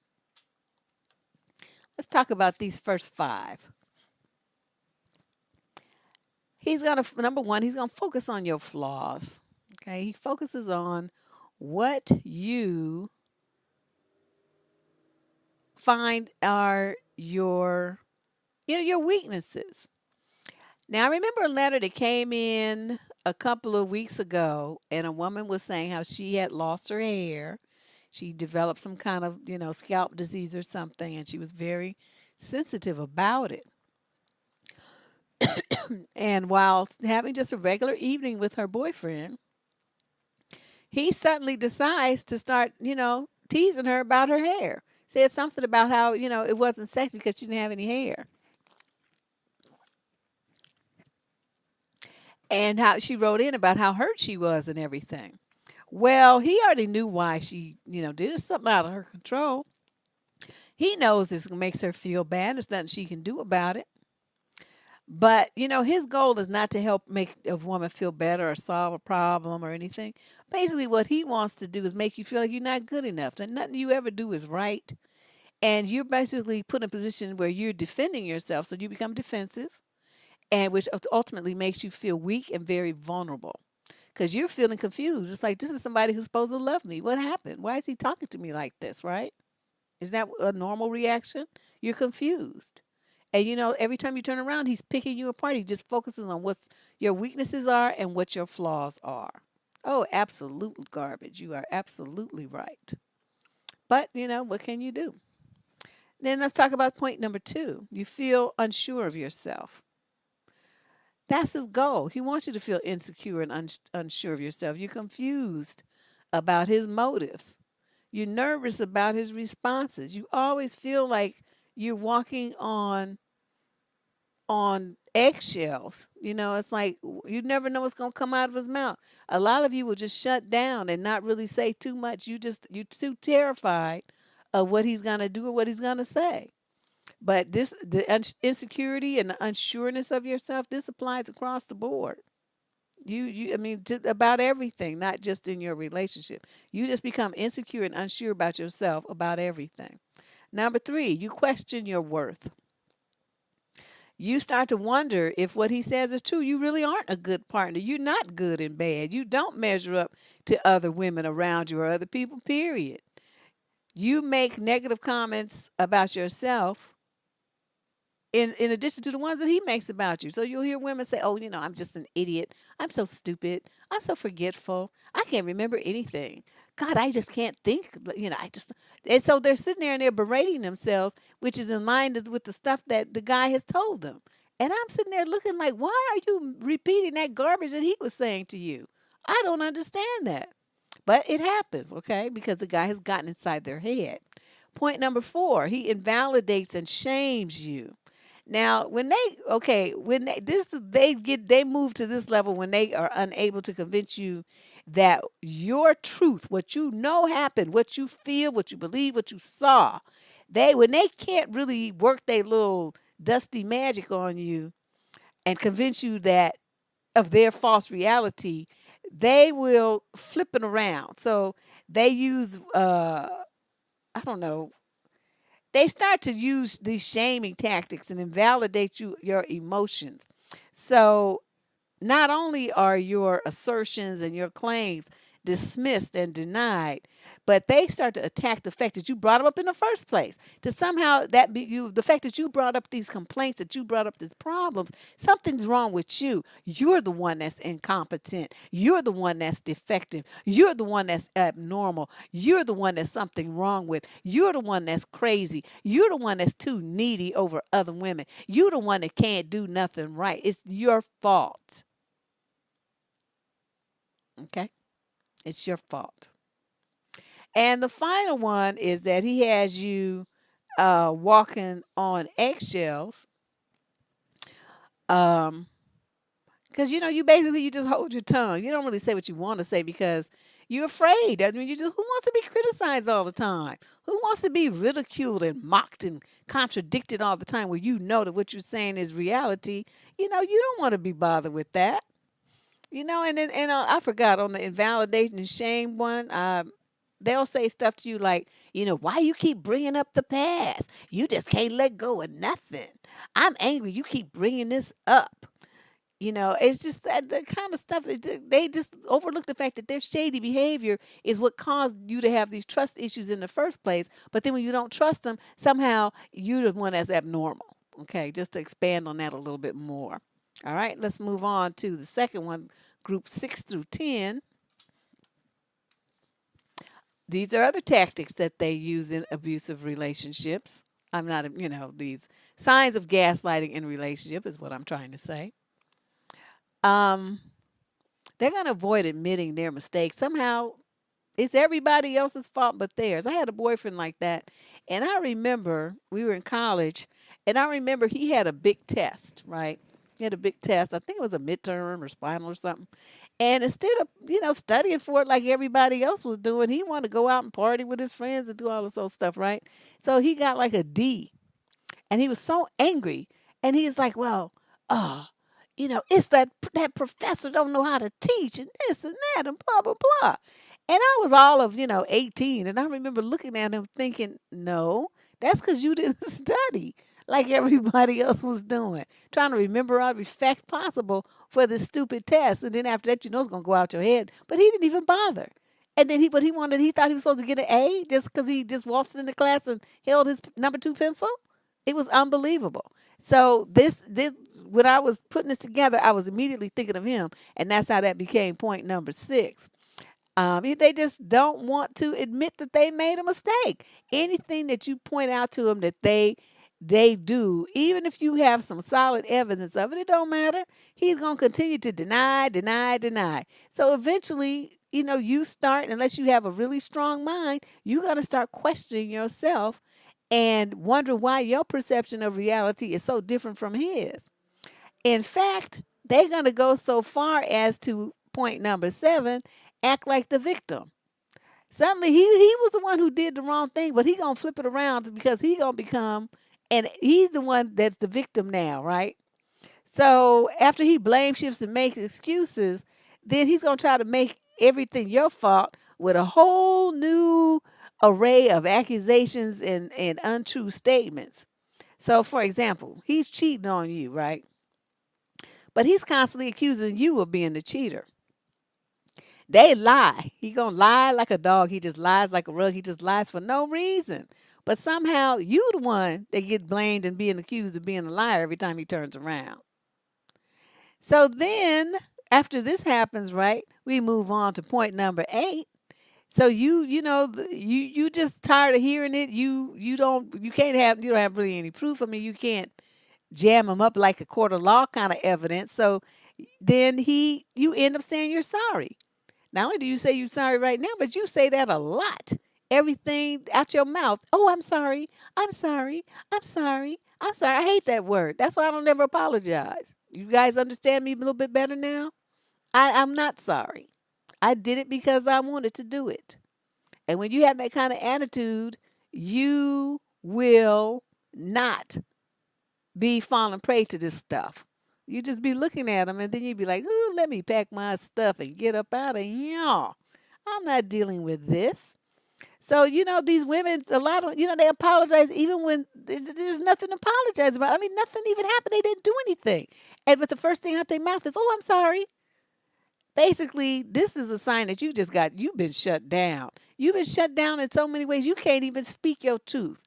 Speaker 1: Let's talk about these first five. He's going to, number one, he's going to focus on your flaws. Okay. He focuses on what you find are your weaknesses. Now, I remember a letter that came in a couple of weeks ago, and a woman was saying how she had lost her hair. She developed some kind of, scalp disease or something, and she was very sensitive about it. And while having just a regular evening with her boyfriend, he suddenly decides to start, teasing her about her hair. Said something about how, it wasn't sexy because she didn't have any hair. And how she wrote in about how hurt she was and everything. Well, he already knew why she, did it, something out of her control. He knows this makes her feel bad. There's nothing she can do about it. But, his goal is not to help make a woman feel better or solve a problem or anything. Basically, what he wants to do is make you feel like you're not good enough, that nothing you ever do is right. And you're basically put in a position where you're defending yourself. So you become defensive, and which ultimately makes you feel weak and very vulnerable because you're feeling confused. It's like, this is somebody who's supposed to love me. What happened? Why is he talking to me like this, right? Is that a normal reaction? You're confused. And every time you turn around, he's picking you apart. He just focuses on what your weaknesses are and what your flaws are. Oh, absolute garbage. You are absolutely right. But, what can you do? Then let's talk about point number 2. You feel unsure of yourself. That's his goal. He wants you to feel insecure and unsure of yourself. You're confused about his motives. You're nervous about his responses. You always feel like you're walking on eggshells. It's like you never know what's going to come out of his mouth. A lot of you will just shut down and not really say too much. You're too terrified of what he's going to do or what he's going to say. But the insecurity and the unsureness of yourself, this applies across the board. I mean, about everything, not just in your relationship. You just become insecure and unsure about yourself about everything. Number 3, you question your worth. You start to wonder if what he says is true. You really aren't a good partner. You're not good and bad. You don't measure up to other women around you or other people, period. You make negative comments about yourself in addition to the ones that he makes about you. So you'll hear women say, oh, I'm just an idiot. I'm so stupid. I'm so forgetful. I can't remember anything. God, I just can't think. And so they're sitting there and they're berating themselves, which is in line with the stuff that the guy has told them. And I'm sitting there looking like, why are you repeating that garbage that he was saying to you? I don't understand that. But it happens, okay, because the guy has gotten inside their head. Point number 4, he invalidates and shames you. Now, they move to this level when they are unable to convince you that your truth, what you know happened, what you feel, what you believe, what you saw, when they can't really work their little dusty magic on you and convince you that of their false reality, they will flip it around. So they use I don't know, they start to use these shaming tactics and invalidate your emotions. So not only are your assertions and your claims dismissed and denied, but they start to attack the fact that you brought them up in the first place. To somehow the fact that you brought up these complaints, that you brought up these problems, something's wrong with you. You're the one that's incompetent. You're the one that's defective. You're the one that's abnormal. You're the one that's something wrong with. You're the one that's crazy. You're the one that's too needy over other women. You're the one that can't do nothing right. It's your fault. Okay? It's your fault. And the final one is that he has you walking on eggshells. Um, because you basically you just hold your tongue. You don't really say what you want to say because you're afraid. I mean, who wants to be criticized all the time? Who wants to be ridiculed and mocked and contradicted all the time? Where you know that what you're saying is reality. You don't want to be bothered with that. And then I forgot on the invalidation and shame one. They'll say stuff to you like, why you keep bringing up the past? You just can't let go of nothing. I'm angry. You keep bringing this up. It's just the kind of stuff that they just overlook the fact that their shady behavior is what caused you to have these trust issues in the first place. But then when you don't trust them, somehow you're the one that's abnormal. Okay, just to expand on that a little bit more. All right, let's move on to the second one, group 6 through 10. These are other tactics that they use in abusive relationships. I'm not, these signs of gaslighting in relationship is what I'm trying to say. Um, they're going to avoid admitting their mistakes. Somehow, it's everybody else's fault but theirs. I had a boyfriend like that, and I remember we were in college, and I remember he had a big test, right? He had a big test. I think it was a midterm or final or something. And instead of, studying for it like everybody else was doing, he wanted to go out and party with his friends and do all this old stuff, right? So he got like a D, and he was so angry. And he's like, well, uh, it's that professor don't know how to teach and this and that and blah, blah, blah. And I was all of, 18. And I remember looking at him thinking, no, that's because you didn't study like everybody else was doing. Trying to remember every fact possible for this stupid test. And then after that, it's going to go out your head. But he didn't even bother. And then he thought he was supposed to get an A just because he just waltzed into class and held his number 2 pencil. It was unbelievable. So this when I was putting this together, I was immediately thinking of him, and that's how that became point number 6. They just don't want to admit that they made a mistake. Anything that you point out to them that they do, even if you have some solid evidence of it, it don't matter. He's gonna continue to deny, deny, deny. So eventually, you start, unless you have a really strong mind, you're gonna start questioning yourself and wonder why your perception of reality is so different from his. In fact, they're going to go so far as to point number 7, act like the victim. Suddenly he was the one who did the wrong thing, but he going to flip it around because he going to become, and he's the one that's the victim now, right? So after he blame shifts and makes excuses, then he's going to try to make everything your fault with a whole new array of accusations and untrue statements. So, for example, he's cheating on you, right? But he's constantly accusing you of being the cheater. They lie. He gonna lie like a dog. He just lies like a rug. He just lies for no reason. But somehow you the one that get blamed and being accused of being a liar every time he turns around. So then after this happens, right, we move on to point number 8. So you just tired of hearing it. You don't have really any proof. I mean, you can't jam him up like a court of law kind of evidence. So then you end up saying you're sorry. Not only do you say you're sorry right now, but you say that a lot. Everything out your mouth. Oh, I'm sorry. I'm sorry. I'm sorry. I'm sorry. I hate that word. That's why I don't ever apologize. You guys understand me a little bit better now? I'm not sorry. I did it because I wanted to do it. And when you have that kind of attitude, you will not be falling prey to this stuff. You just be looking at them and then you'd be like, ooh, let me pack my stuff and get up out of here. I'm not dealing with this. So, these women, a lot of, they apologize even when there's nothing to apologize about. I mean, nothing even happened. They didn't do anything. But the first thing out their mouth is, oh, I'm sorry. Basically, this is a sign that you've been shut down. You've been shut down in so many ways. You can't even speak your truth.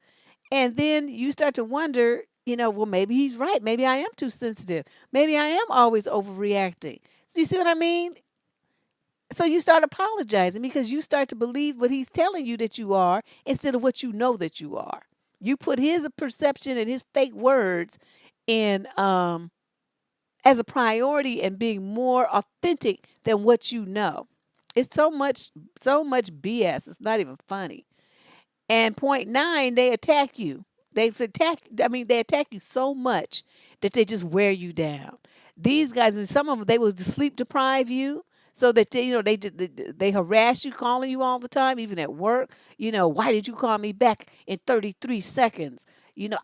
Speaker 1: And then you start to wonder, well, maybe he's right. Maybe I am too sensitive. Maybe I am always overreacting. So you see what I mean? So you start apologizing because you start to believe what he's telling you that you are instead of what you know that you are. You put his perception and his fake words in as a priority and being more authentic than what you know. It's so much BS. It's not even funny. And point nine, they attack you. They attack you so much that they just wear you down. These guys, and some of them, they will just sleep deprive you so that they harass you, calling you all the time, even at work. Why did you call me back in 33 seconds?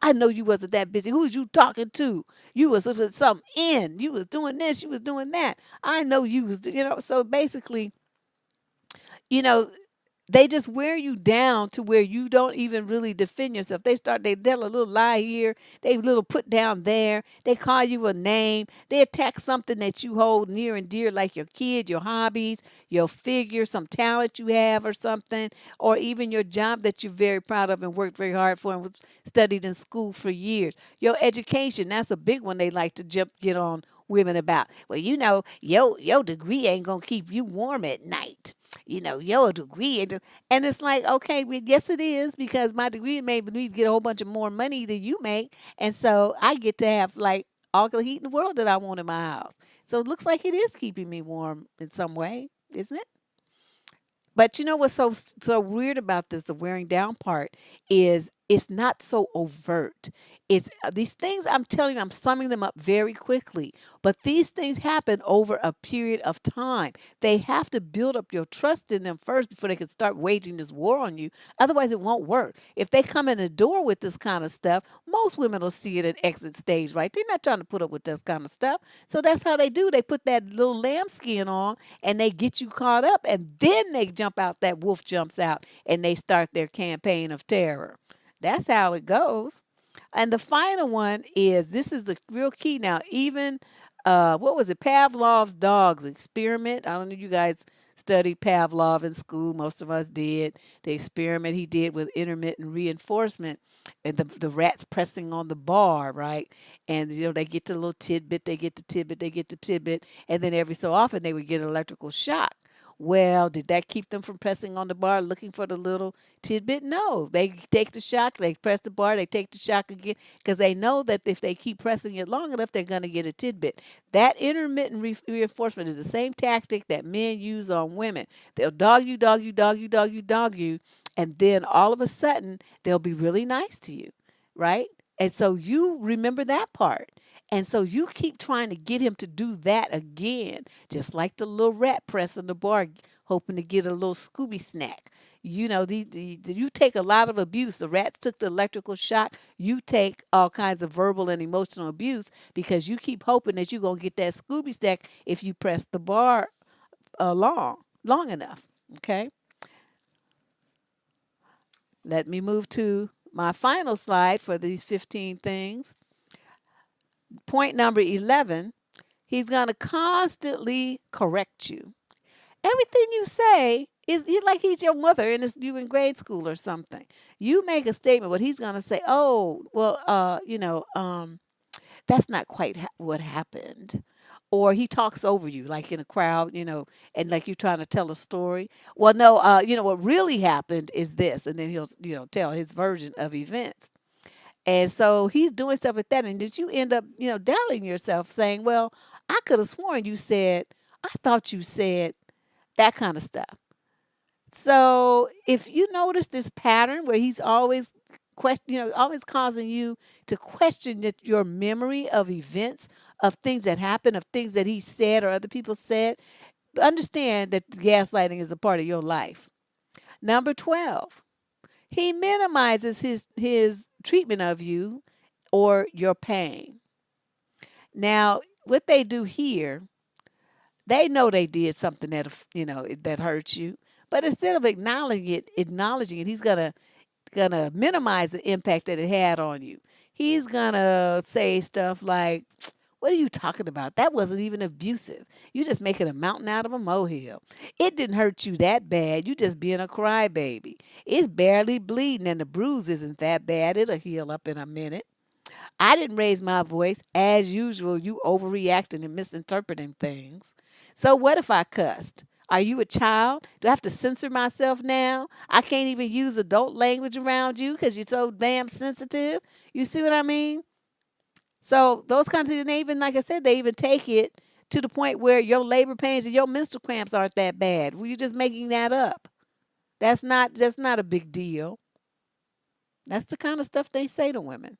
Speaker 1: I know you wasn't that busy. Who was you talking to? You was with some in. You was doing this. You was doing that. I know you was. So basically, you know, they just wear you down to where you don't even really defend yourself. They tell a little lie here, they little put down there, they call you a name, they attack something that you hold near and dear, like your kid, your hobbies, your figure, some talent you have or something, or even your job that you're very proud of and worked very hard for and was studied in school for years. Your education, that's a big one they like to get on women about. Well, your degree ain't gonna keep you warm at night. Your degree. And it's like, okay, well, yes, it is, because my degree made me get a whole bunch of more money than you make. And so I get to have like all the heat in the world that I want in my house. So it looks like it is keeping me warm in some way, isn't it? But you know what's so weird about this, the wearing down part, is it's not so overt. It's these things I'm telling you, I'm summing them up very quickly. But these things happen over a period of time. They have to build up your trust in them first before they can start waging this war on you. Otherwise, it won't work. If they come in the door with this kind of stuff, most women will see it at exit stage, right? They're not trying to put up with this kind of stuff. So that's how they do. They put that little lambskin on and they get you caught up, and then they jump out, that wolf jumps out, and they start their campaign of terror. That's how it goes. And the final one is, this is the real key now. Even what was it, Pavlov's dogs experiment. I don't know if you guys studied Pavlov in school. Most of us did. The experiment he did with intermittent reinforcement, and the rats pressing on the bar, right? And they get the little tidbit, they get the tidbit, they get the tidbit, and then every so often they would get an electrical shock. Well, did that keep them from pressing on the bar looking for the little tidbit? No. They take the shock, they press the bar, they take the shock again, because they know that if they keep pressing it long enough, they're going to get a tidbit. That intermittent reinforcement is the same tactic that men use on women. They'll dog you, dog you, dog you, dog you, dog you, and then all of a sudden, they'll be really nice to you, right? And so you remember that part. And so you keep trying to get him to do that again, just like the little rat pressing the bar, hoping to get a little Scooby snack. You take a lot of abuse. The rats took the electrical shock. You take all kinds of verbal and emotional abuse because you keep hoping that you're going to get that Scooby snack if you press the bar long enough. Okay? Let me move to my final slide for these 15 things. Point number 11, he's going to constantly correct you. Everything you say is like he's your mother and it's you in grade school or something. You make a statement, but he's going to say, "Oh, well, that's not quite what happened." Or he talks over you, like in a crowd, and like you're trying to tell a story. Well, no, what really happened is this, and then he'll, tell his version of events. And so he's doing stuff like that. And did you end up, doubting yourself, saying, well, I could have sworn you said, I thought you said that kind of stuff. So if you notice this pattern where he's always always causing you to question your memory of events, of things that happened, of things that he said or other people said, understand that gaslighting is a part of your life. Number 12, he minimizes his treatment of you or your pain. Now, what they do here, they know they did something that hurt you, but instead of acknowledging it, he's gonna minimize the impact that it had on you. He's gonna say stuff like, "What are you talking about? That wasn't even abusive. You just making a mountain out of a molehill. It didn't hurt you that bad. You just being a crybaby. It's barely bleeding and the bruise isn't that bad. It'll heal up in a minute. I didn't raise my voice. As usual, you overreacting and misinterpreting things. So what if I cussed? Are you a child? Do I have to censor myself now? I can't even use adult language around you because you're so damn sensitive. You see what I mean?" So those kinds of things, they even, like I said, they even take it to the point where your labor pains and your menstrual cramps aren't that bad. Well, you're just making that up. That's not a big deal. That's the kind of stuff they say to women.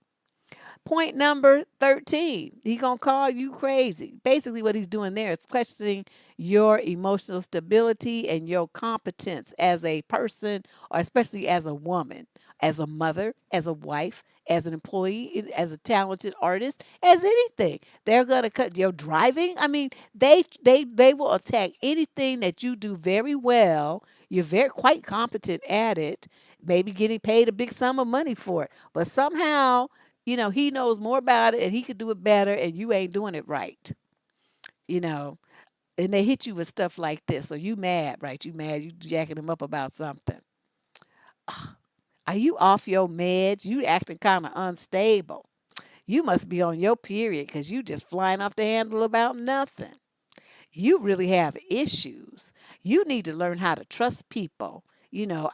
Speaker 1: Point number 13, he gonna call you crazy. Basically, what he's doing there is questioning your emotional stability and your competence as a person, or especially as a woman, as a mother, as a wife, as an employee, as a talented artist, as anything. They're gonna cut your driving. I mean, they will attack anything that you do very well. You're very quite competent at it, maybe getting paid a big sum of money for it, but somehow he knows more about it and he could do it better and you ain't doing it right. You know, and they hit you with stuff like this. So you mad, right? You mad, you jacking them up about something. Are you off your meds? You acting kind of unstable. You must be on your period because you just flying off the handle about nothing. You really have issues. You need to learn how to trust people.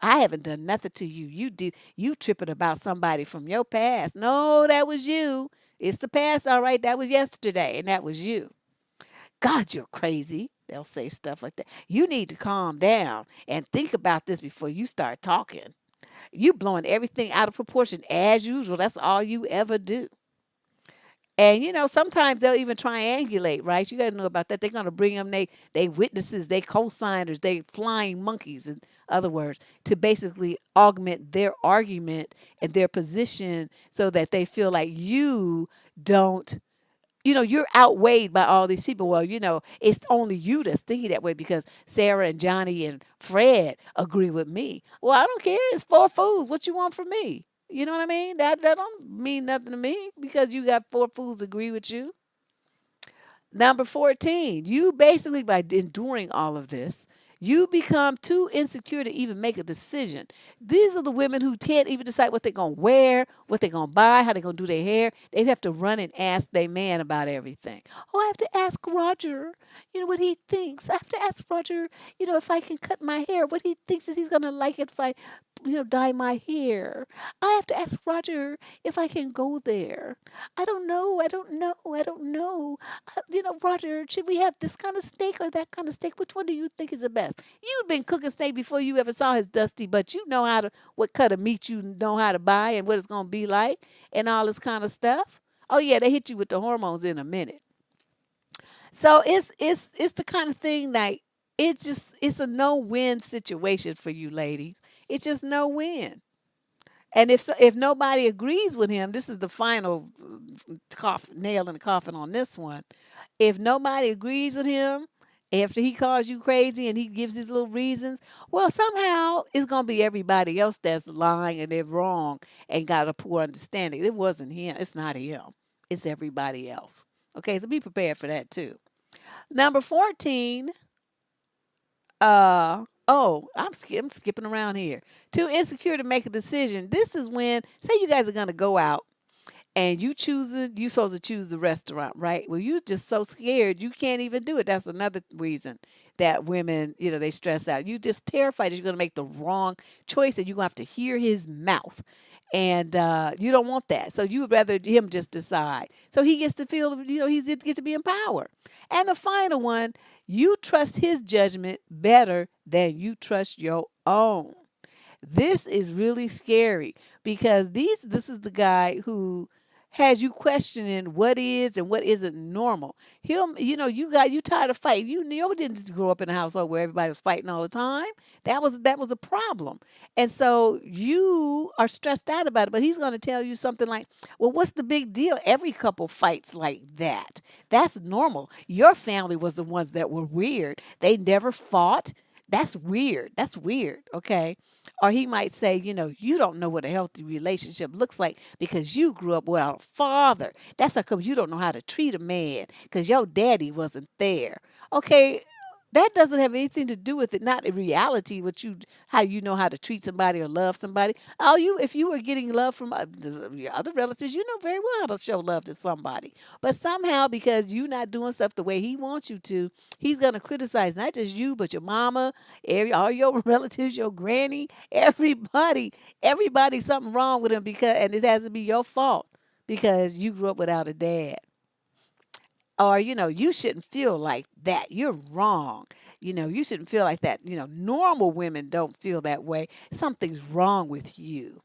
Speaker 1: I haven't done nothing to you. You tripping about somebody from your past. No, that was you. It's the past, all right. That was yesterday, and that was you. God, you're crazy. They'll say stuff like that. You need to calm down and think about this before you start talking. You blowing everything out of proportion as usual. That's all you ever do. And sometimes they'll even triangulate, right? You guys know about that. They're gonna bring them they witnesses, they co-signers, they flying monkeys, in other words, to basically augment their argument and their position so that they feel like you don't you're outweighed by all these people. Well, it's only you that's thinking that way because Sarah and Johnny and Fred agree with me. Well, I don't care. It's four fools. What you want from me? You know what I mean? That don't mean nothing to me because you got four fools agree with you. Number 14, you basically, by enduring all of this, you become too insecure to even make a decision. These are the women who can't even decide what they're going to wear, what they're going to buy, how they're going to do their hair. They have to run and ask their man about everything. Oh, I have to ask Roger, what he thinks. I have to ask Roger, if I can cut my hair, what he thinks is he's going to like it if I, dye my hair. I have to ask Roger if I can go there. I don't know. I don't know. I don't know. Roger, should we have this kind of steak or that kind of steak? Which one do you think is the best? You've been cooking steak before you ever saw his Dusty, but you know what cut of meat you know how to buy and what it's going to be like and all this kind of stuff. Oh yeah, they hit you with the hormones in a minute. So it's the kind of thing that it's a no-win situation for you ladies. It's just no win. And if nobody agrees with him, this is the final nail in the coffin on this one. If nobody agrees with him after he calls you crazy and he gives his little reasons, well, somehow it's gonna be everybody else that's lying and they're wrong and got a poor understanding. It wasn't him. It's not him. It's everybody else. Okay, so be prepared for that too. Number 14. I'm skipping around here. Too insecure to make a decision. This is when, say, you guys are gonna go out and you supposed to choose the restaurant, right? Well, you just so scared you can't even do it. That's another reason that women, they stress out. You just terrified that you're gonna make the wrong choice and you're gonna have to hear his mouth. And you don't want that. So you would rather him just decide. So he gets to feel, he gets to be in power. And the final one, you trust his judgment better than you trust your own. This is really scary because this is the guy who has you questioning what is and what isn't normal. You tired of fighting. You didn't grow up in a household where everybody was fighting all the time. That was a problem. And so you are stressed out about it, but he's going to tell you something like, "Well, what's the big deal? Every couple fights like that. That's normal. Your family was the ones that were weird. They never fought. That's weird. That's weird." Okay. Or he might say, you don't know what a healthy relationship looks like because you grew up without a father. That's how come you don't know how to treat a man because your daddy wasn't there. Okay, that doesn't have anything to do with it. Not in reality, how you know how to treat somebody or love somebody. If you were getting love from your other relatives, you know very well how to show love to somebody. But somehow, because you're not doing stuff the way he wants you to, he's gonna criticize not just you, but your mama, all your relatives, your granny, everybody, something wrong with him and it has to be your fault because you grew up without a dad. Or, you shouldn't feel like that. You're wrong. You shouldn't feel like that. Normal women don't feel that way. Something's wrong with you.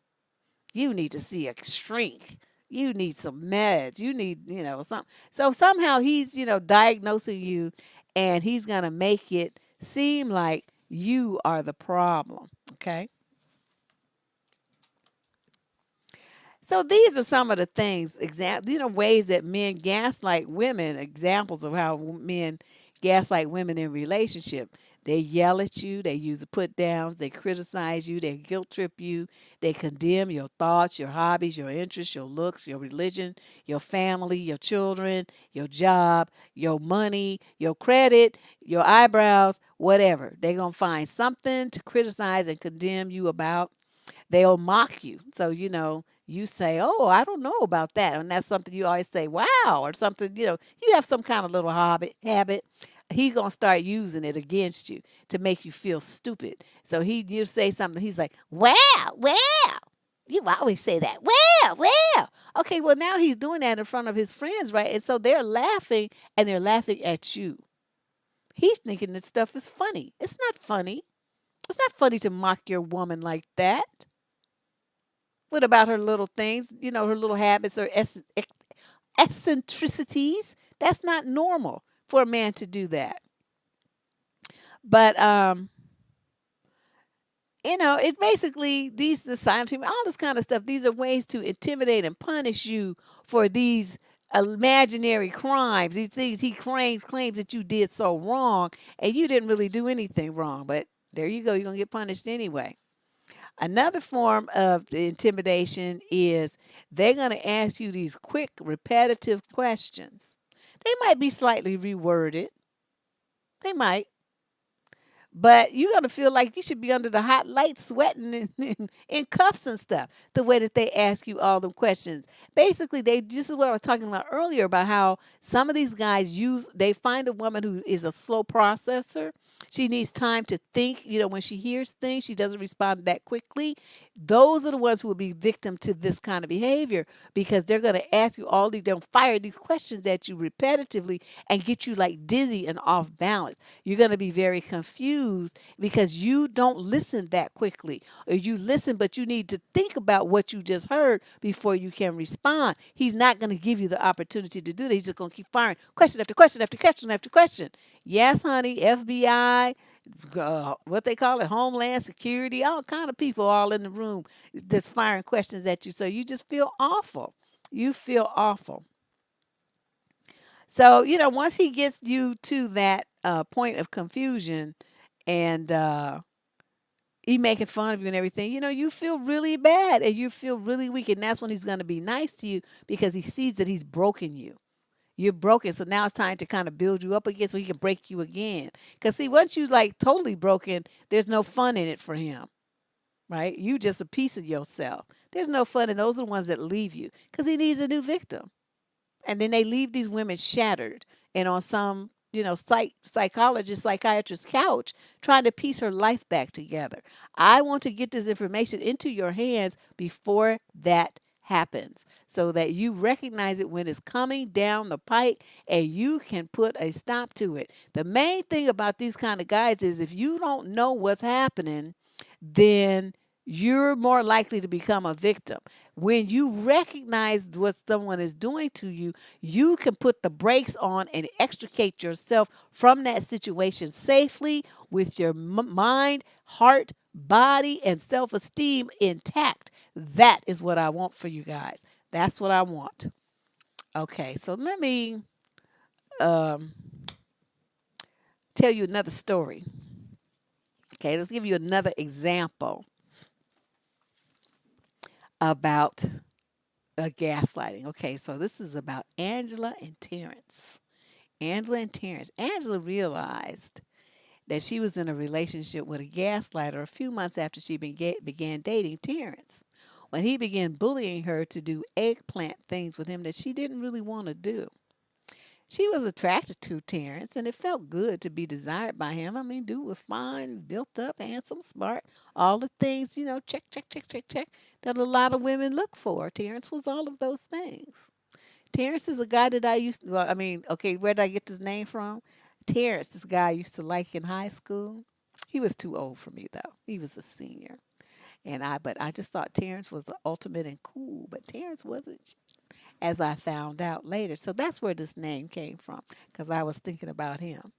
Speaker 1: You need to see a shrink. You need some meds. You need, some. So somehow he's, diagnosing you, and he's going to make it seem like you are the problem. Okay. So these are some of the things, ways that men gaslight women, examples of how men gaslight women in relationship. They yell at you, they use the put downs, they criticize you, they guilt trip you, they condemn your thoughts, your hobbies, your interests, your looks, your religion, your family, your children, your job, your money, your credit, your eyebrows, whatever. They're going to find something to criticize and condemn you about. They'll mock you. So, you say, "Oh, I don't know about that." And that's something you always say, "Wow," or something, you have some kind of little habit. He's going to start using it against you to make you feel stupid. So you say something, he's like, "Wow, wow." You always say that. Wow, wow. Okay, well, now he's doing that in front of his friends, right? And so they're laughing, and they're laughing at you. He's thinking this stuff is funny. It's not funny. It's not funny to mock your woman like that. What about her little things, her little habits or eccentricities? That's not normal for a man to do that. But it's basically these the silent treatment, all this kind of stuff. These are ways to intimidate and punish you for these imaginary crimes. These things he claims that you did so wrong, and you didn't really do anything wrong. But there you go. You're gonna get punished anyway. Another form of the intimidation is they're going to ask you these quick, repetitive questions. They might be slightly reworded. They might. But you're going to feel like you should be under the hot light sweating in cuffs and stuff, the way that they ask you all them questions. Basically, this is what I was talking about earlier about how some of these guys they find a woman who is a slow processor. She needs time to think. When she hears things, she doesn't respond that quickly. Those are the ones who will be victim to this kind of behavior because they're going to ask you they'll fire these questions at you repetitively and get you like dizzy and off balance. You're going to be very confused because you don't listen that quickly. Or you listen, but you need to think about what you just heard before you can respond. He's not going to give you the opportunity to do that. He's just going to keep firing question after question after question after question. Yes, honey, FBI, what they call it, Homeland Security, all kind of people all in the room just firing questions at you. So you just feel awful. You feel awful. So, once he gets you to that point of confusion and he making fun of you and everything, you feel really bad and you feel really weak. And that's when he's going to be nice to you because he sees that he's broken you. You're broken. So now it's time to kind of build you up again so he can break you again. Because, see, once you like totally broken, there's no fun in it for him, right? You just a piece of yourself. There's no fun in those are the ones that leave you because he needs a new victim. And then they leave these women shattered and on some, psychiatrist couch trying to piece her life back together. I want to get this information into your hands before that happens so that you recognize it when it's coming down the pike and you can put a stop to it. The main thing about these kind of guys is if you don't know what's happening, then you're more likely to become a victim. When you recognize what someone is doing to you, you can put the brakes on and extricate yourself from that situation safely with your mind, heart, body, and self esteem intact. That is what I want for you guys. That's what I want. Okay, so let me um, tell you another story. Okay, let's give you another example about gaslighting. Okay, so this is about Angela and Terrence. Angela and Terrence. Angela realized that she was in a relationship with a gaslighter a few months after she began dating Terrence, when he began bullying her to do eggplant things with him that she didn't really want to do. She was attracted to Terrence, and it felt good to be desired by him. I mean, dude was fine, built up, handsome, smart, all the things, check, check, check, check, check, that a lot of women look for. Terrence was all of those things. Terrence is a guy that I used to, well, I mean, okay, where did I get this name from? Terrence, this guy I used to like in high school. He was too old for me though. He was a senior. But I just thought Terrence was the ultimate and cool, but Terrence wasn't, as I found out later. So that's where this name came from, because I was thinking about him.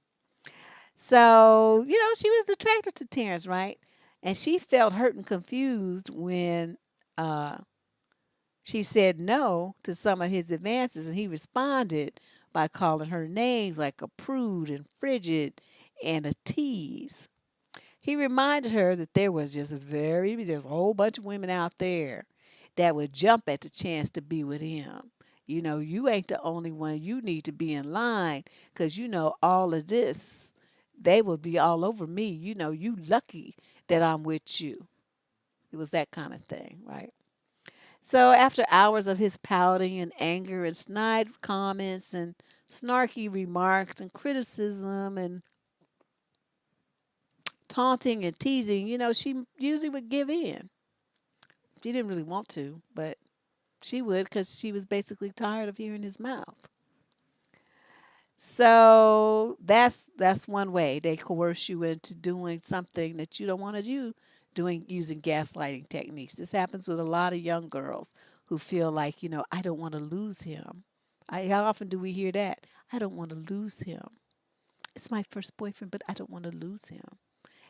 Speaker 1: So, she was attracted to Terrence, right? And she felt hurt and confused when uh, she said no to some of his advances, and he responded by calling her names like a prude and frigid and a tease. He reminded her that there's a whole bunch of women out there that would jump at the chance to be with him. You ain't the only one. You need to be in line because all of this, they will be all over me. You lucky that I'm with you. It was that kind of thing, right? So after hours of his pouting and anger and snide comments and snarky remarks and criticism and taunting and teasing, she usually would give in. She didn't really want to, but she would because she was basically tired of hearing his mouth. So that's one way they coerce you into doing something that you don't want to do, doing using gaslighting techniques. This happens with a lot of young girls who feel like, I don't want to lose him. How often do we hear that? I don't want to lose him. It's my first boyfriend, but I don't want to lose him.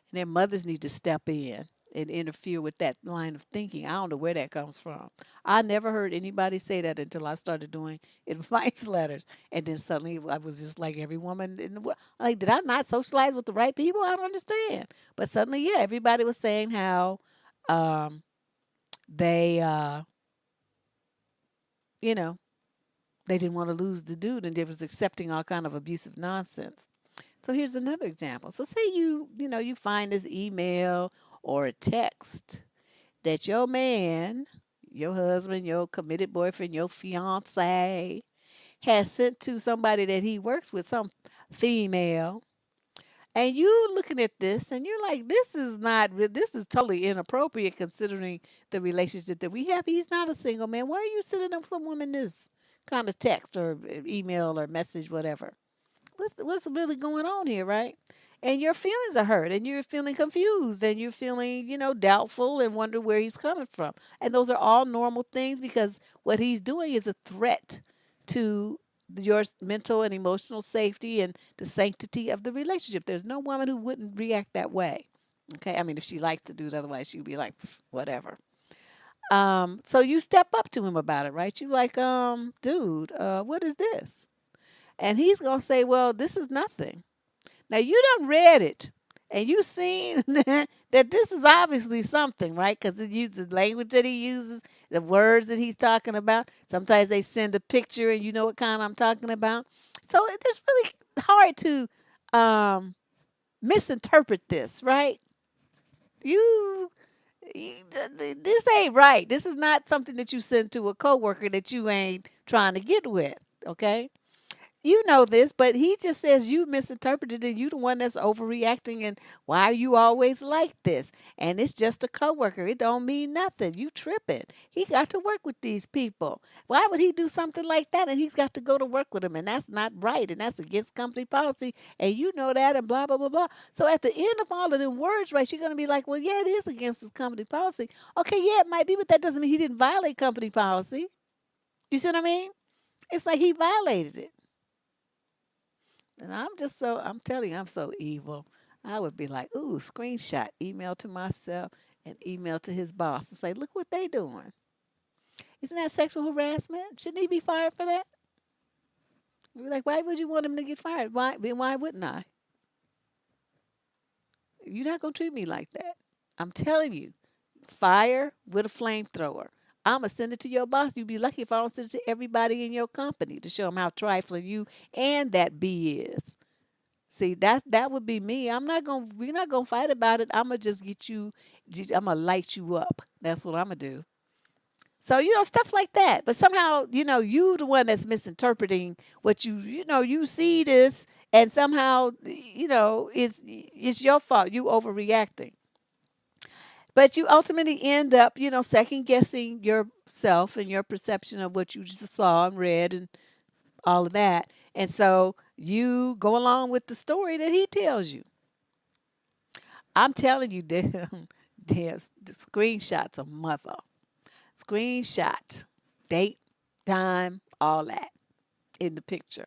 Speaker 1: And their mothers need to step in and interfere with that line of thinking. I don't know where that comes from. I never heard anybody say that until I started doing advice letters. And then suddenly I was just like every woman in the world. Like, did I not socialize with the right people? I don't understand. But suddenly, yeah, everybody was saying how um, they, you know, they didn't want to lose the dude and they was accepting all kind of abusive nonsense. So here's another example. So say you find this email or a text that your man, your husband, your committed boyfriend, your fiance has sent to somebody that he works with, some female, and you looking at this and you're like, this is totally inappropriate considering the relationship that we have. He's not a single man. Why are you sending some woman this kind of text or email or message, whatever? What's really going on here, right? And your feelings are hurt and you're feeling confused and you're feeling, doubtful and wonder where he's coming from. And those are all normal things because what he's doing is a threat to your mental and emotional safety and the sanctity of the relationship. There's no woman who wouldn't react that way. Okay? I mean, if she likes to do it, otherwise she'd be like, whatever. So you step up to him about it, right? You like, dude, what is this? And he's gonna say, well, this is nothing. Now you done read it, and you seen that this is obviously something, right? Because it uses language that he uses, the words that he's talking about. Sometimes they send a picture, and you know what kind I'm talking about. So it's really hard to um, misinterpret this, right? You, this ain't right. This is not something that you send to a coworker that you ain't trying to get with. Okay, you know this, but he just says you misinterpreted it. You the one that's overreacting, and why are you always like this? And it's just a coworker. It don't mean nothing. You tripping. He got to work with these people. Why would he do something like that? And he's got to go to work with them, and that's not right, and that's against company policy, and you know that, and blah blah blah blah. So at the end of all of them words, right, you're gonna be like, well, yeah, it is against his company policy. Okay, yeah, it might be, but that doesn't mean he didn't violate company policy. You see what I mean? It's like he violated it. And I'm telling you, I'm so evil. I would be like, ooh, screenshot, email to myself and email to his boss and say, look what they doing. Isn't that sexual harassment? Shouldn't he be fired for that? We're like, why would you want him to get fired? Why wouldn't I? You're not going to treat me like that. I'm telling you, fire with a flamethrower. I'm going to send it to your boss. You'd be lucky if I don't send it to everybody in your company to show them how trifling you and that B is. See, that would be me. We're not gonna fight about it. I'm gonna just get you, I'm gonna light you up. That's what I'm gonna do. So, stuff like that. But somehow, you the one that's misinterpreting what you see this and somehow, it's your fault. You overreacting. But you ultimately end up, second guessing yourself and your perception of what you just saw and read and all of that. And so you go along with the story that he tells you. I'm telling you, there's the screenshots of mother. Screenshot, date, time, all that in the picture.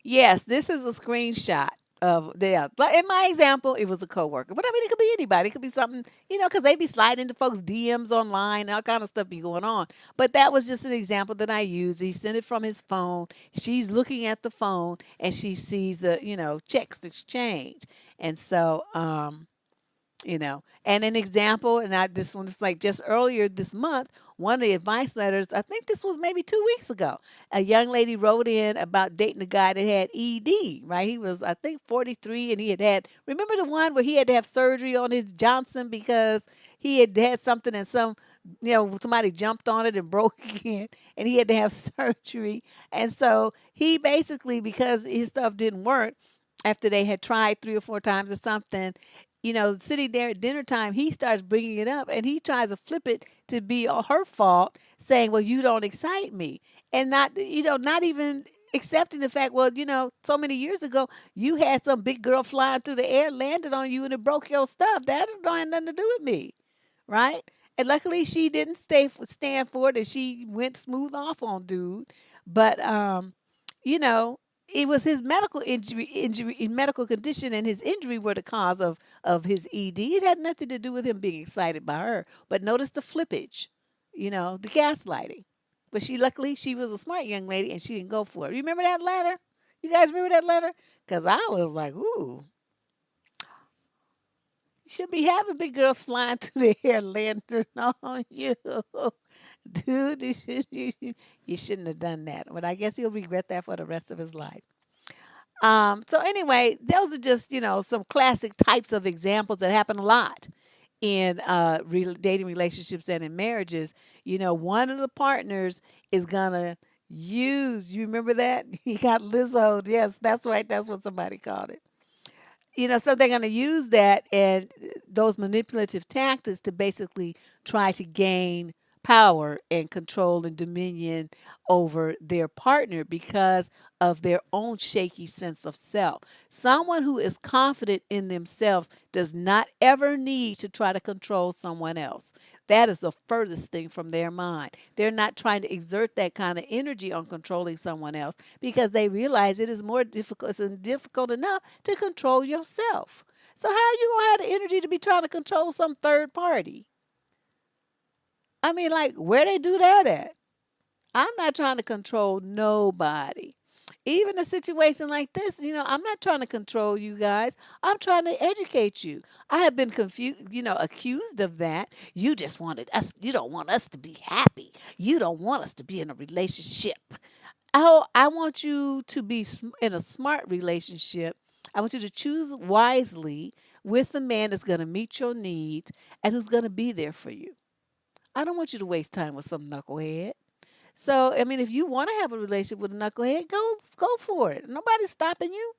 Speaker 1: Yes, this is a screenshot of yeah. But in my example, it was a coworker. But I mean, it could be anybody. It could be something, because they be sliding into folks' DMs online, all kind of stuff be going on. But that was just an example that I used. He sent it from his phone. She's looking at the phone and she sees the, checks exchange. And so, and an example, and this one was like just earlier this month, one of the advice letters, I think this was maybe 2 weeks ago, a young lady wrote in about dating a guy that had ED, right? He was, I think, 43, and he remember the one where he had to have surgery on his Johnson because he had had something and somebody jumped on it and broke it, and he had to have surgery. And so he basically, because his stuff didn't work, after they had tried 3 or 4 times or something, sitting there at dinner time, he starts bringing it up and he tries to flip it to be her fault, saying, well, you don't excite me. And not even accepting the fact, well, so many years ago, you had some big girl flying through the air, landed on you, and it broke your stuff. That don't have nothing to do with me. Right? And luckily, she didn't stand for it and she went smooth off on dude. But, you know, it was his medical condition and his injury were the cause of his ED. It had nothing to do with him being excited by her. But notice the flippage, the gaslighting. But luckily she was a smart young lady and she didn't go for it. Remember that letter? You guys remember that letter? Because I was like, ooh, you should be having big girls flying through the air landing on you. Dude, you shouldn't have done that. But I guess he'll regret that for the rest of his life. So anyway, those are just, some classic types of examples that happen a lot in dating relationships and in marriages. One of the partners is gonna you remember that? He got Lizzo. Yes, that's right. That's what somebody called it. So they're going to use that and those manipulative tactics to basically try to gain power and control and dominion over their partner because of their own shaky sense of self. Someone who is confident in themselves does not ever need to try to control someone else. That is the furthest thing from their mind. They're not trying to exert that kind of energy on controlling someone else because they realize it is more difficult. It's difficult enough to control yourself. So how are you gonna have the energy to be trying to control some third party? I mean, like, where they do that at? I'm not trying to control nobody. Even a situation like this, I'm not trying to control you guys. I'm trying to educate you. I have been confused, accused of that. You just wanted us, you don't want us to be happy. You don't want us to be in a relationship. Oh, I want you to be in a smart relationship. I want you to choose wisely with a man that's going to meet your needs and who's going to be there for you. I don't want you to waste time with some knucklehead. So, I mean, if you want to have a relationship with a knucklehead, go for it. Nobody's stopping you.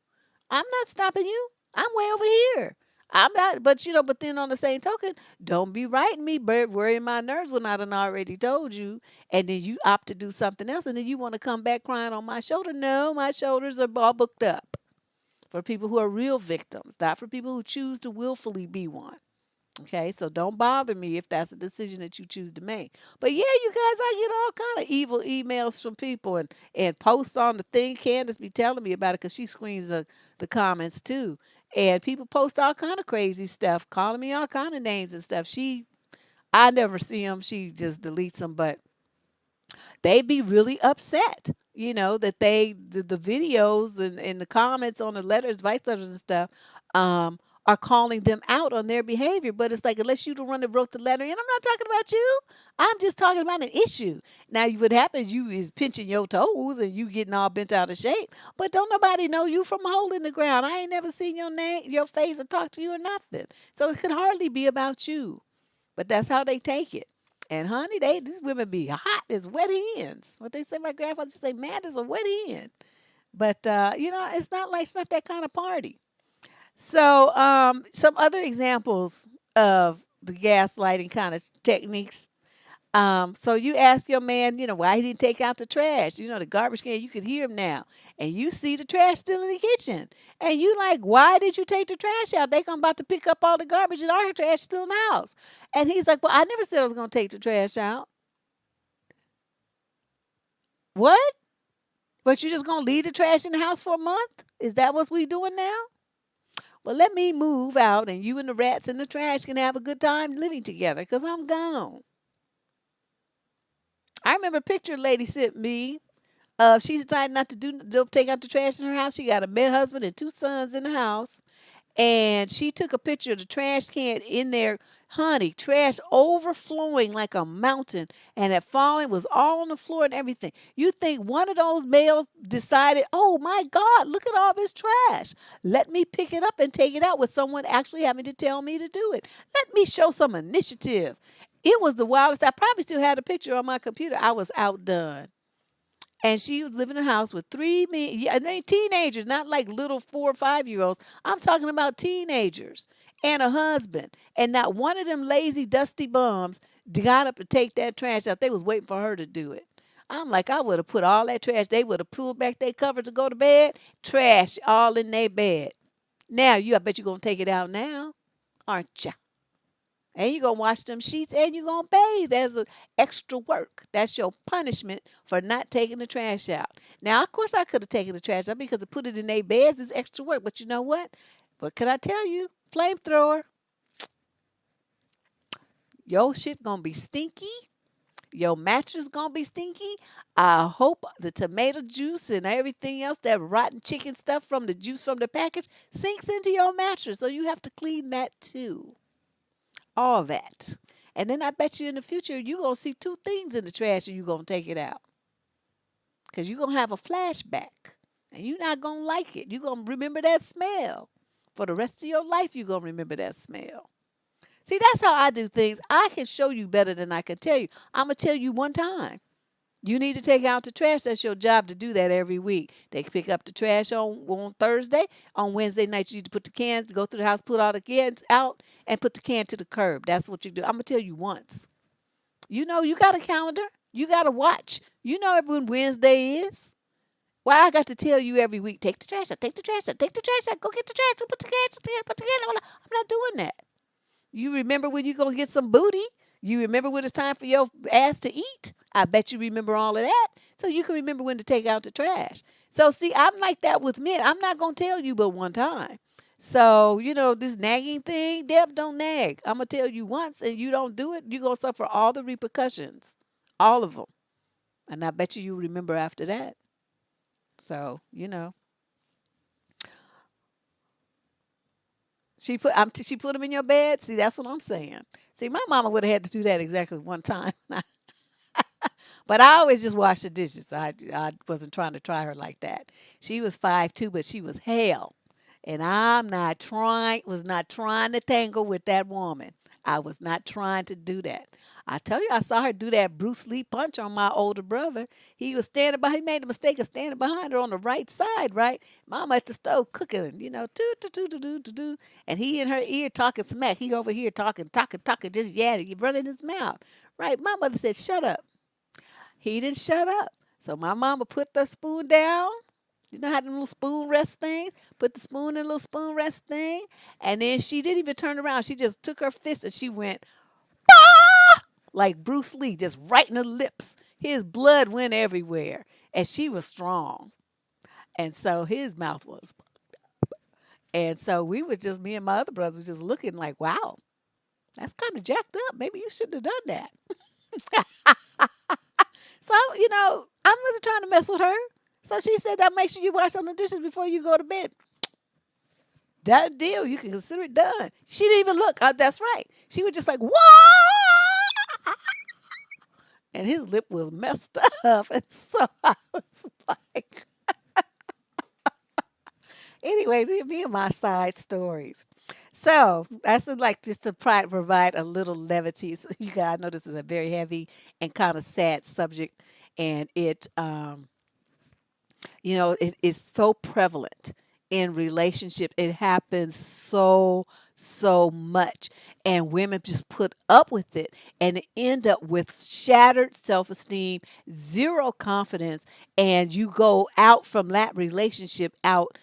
Speaker 1: I'm not stopping you. I'm way over here. I'm not, but then on the same token, don't be writing me, worrying my nerves when I done already told you, and then you opt to do something else, and then you want to come back crying on my shoulder. No, my shoulders are all booked up for people who are real victims, not for people who choose to willfully be one. Okay, so don't bother me if that's a decision that you choose to make. But yeah, you guys, I get all kind of evil emails from people and posts on the thing. Candace be telling me about it because she screens the comments too. And people post all kind of crazy stuff, calling me all kind of names and stuff. I never see them. She just deletes them. But they be really upset, that the videos and the comments on the letters, advice letters and stuff, are calling them out on their behavior. But it's like, unless you the one that wrote the letter, and I'm not talking about you, I'm just talking about an issue. Now, what happens, you is pinching your toes and you getting all bent out of shape, but don't nobody know you from a hole in the ground. I ain't never seen your name, your face, or talk to you or nothing. So it could hardly be about you. But that's how they take it. And honey, these women be hot as wet hens. What they say, my grandfather used to say, mad as a wet hen. But it's not that kind of party. So, some other examples of the gaslighting kind of techniques. So you ask your man, why he didn't take out the trash. The garbage can, you could hear him now. And you see the trash still in the kitchen. And you like, why did you take the trash out? They come about to pick up all the garbage and our trash still in the house. And he's like, well, I never said I was going to take the trash out. What? But you just going to leave the trash in the house for a month? Is that what we doing now? Well, let me move out and you and the rats and the trash can have a good time living together because I'm gone. I remember a picture a lady sent me. She decided not to take out the trash in her house. She got a married husband and two sons in the house. And she took a picture of the trash can in there. Honey, trash overflowing like a mountain and it falling was all on the floor and everything. You think one of those males decided, oh my God, look at all this trash. Let me pick it up and take it out with someone actually having to tell me to do it. Let me show some initiative. It was the wildest. I probably still had a picture on my computer. I was outdone. And she was living in a house with three men, yeah, I mean, teenagers, not like little 4 or 5 year olds. I'm talking about teenagers and a husband. And not one of them lazy, dusty bums got up to take that trash out. They was waiting for her to do it. I'm like, I would have put all that trash. They would have pulled back their cover to go to bed. Trash all in their bed. Now, I bet you're going to take it out now, aren't you? And you're going to wash them sheets and you're going to bathe. There's an extra work. That's your punishment for not taking the trash out. Now, of course, I could have taken the trash out because to put it in their beds is extra work. But you know what? What can I tell you? Flamethrower. Your shit going to be stinky. Your mattress going to be stinky. I hope the tomato juice and everything else, that rotten chicken stuff from the juice from the package, sinks into your mattress. So you have to clean that too. All that. And then I bet you in the future, you're going to see two things in the trash and you're going to take it out. Because you're going to have a flashback. And you're not going to like it. You're going to remember that smell. For the rest of your life, you're going to remember that smell. See, that's how I do things. I can show you better than I can tell you. I'm going to tell you one time. You need to take out the trash. That's your job to do that every week. They pick up the trash on Thursday. On Wednesday night, you need to put the cans, go through the house, put all the cans out, and put the can to the curb. That's what you do. I'm going to tell you once. You got a calendar. You got to watch. You know when Wednesday is. Why I got to tell you every week, take the trash out, take the trash out, take the trash out, go get the trash out, put the cans in, put the can out. I'm not doing that. You remember when you going to get some booty? You remember when it's time for your ass to eat? I bet you remember all of that. So you can remember when to take out the trash. So see, I'm like that with men. I'm not going to tell you but one time. So, this nagging thing, Deb, don't nag. I'm going to tell you once and you don't do it, you're going to suffer all the repercussions. All of them. And I bet you remember after that. So, she put them in your bed. See, that's what I'm saying. See, my mama would have had to do that exactly one time. But I always just wash the dishes. I wasn't trying to try her like that. She was 5'2", but she was hell. And was not trying to tangle with that woman. I was not trying to do that. I tell you, I saw her do that Bruce Lee punch on my older brother. He was standing by. He made the mistake of standing behind her on the right side, right? Mama at the stove cooking, do. And he in her ear talking smack. He over here talking, just yanning, running his mouth. Right? My mother said, shut up. He didn't shut up. So my mama put the spoon down. You know how the little spoon rest thing? Put the spoon in a little spoon rest thing. And then she didn't even turn around. She just took her fist and she went, bah! Like Bruce Lee, just right in the lips. His blood went everywhere. And she was strong. And so his mouth was. And so we were just, me and my other brothers were just looking like, wow, that's kind of jacked up. Maybe you shouldn't have done that. So, I wasn't trying to mess with her. So she said, that make sure you wash all the dishes before you go to bed. Done deal. You can consider it done. She didn't even look. That's right. She was just like, what? And his lip was messed up. And so I was like, anyway, me and my side stories. So that's like just to provide a little levity. So you guys know this is a very heavy and kind of sad subject. And it is so prevalent in relationship. It happens so much, and women just put up with it and end up with shattered self-esteem, zero confidence, and you go out from that relationship out,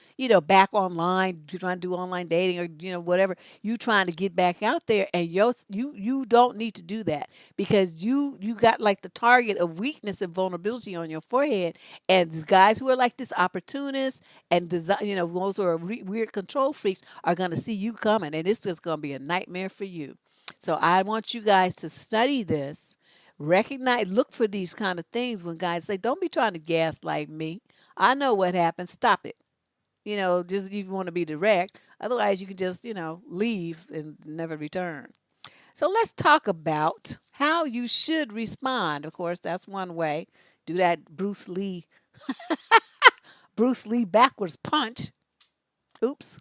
Speaker 1: back online, you trying to do online dating, or whatever, you trying to get back out there, and you don't need to do that, because you got like the target of weakness and vulnerability on your forehead. And the guys who are like this opportunists and design, those who are weird control freaks are going to see you coming, and it's just going to be a nightmare for you. So I want you guys to study this, recognize, look for these kind of things when guys say, "Don't be trying to gaslight me. I know what happened. Stop it." Just if you want to be direct. Otherwise, you can just, leave and never return. So let's talk about how you should respond. Of course, that's one way. Do that Bruce Lee backwards punch. Oops.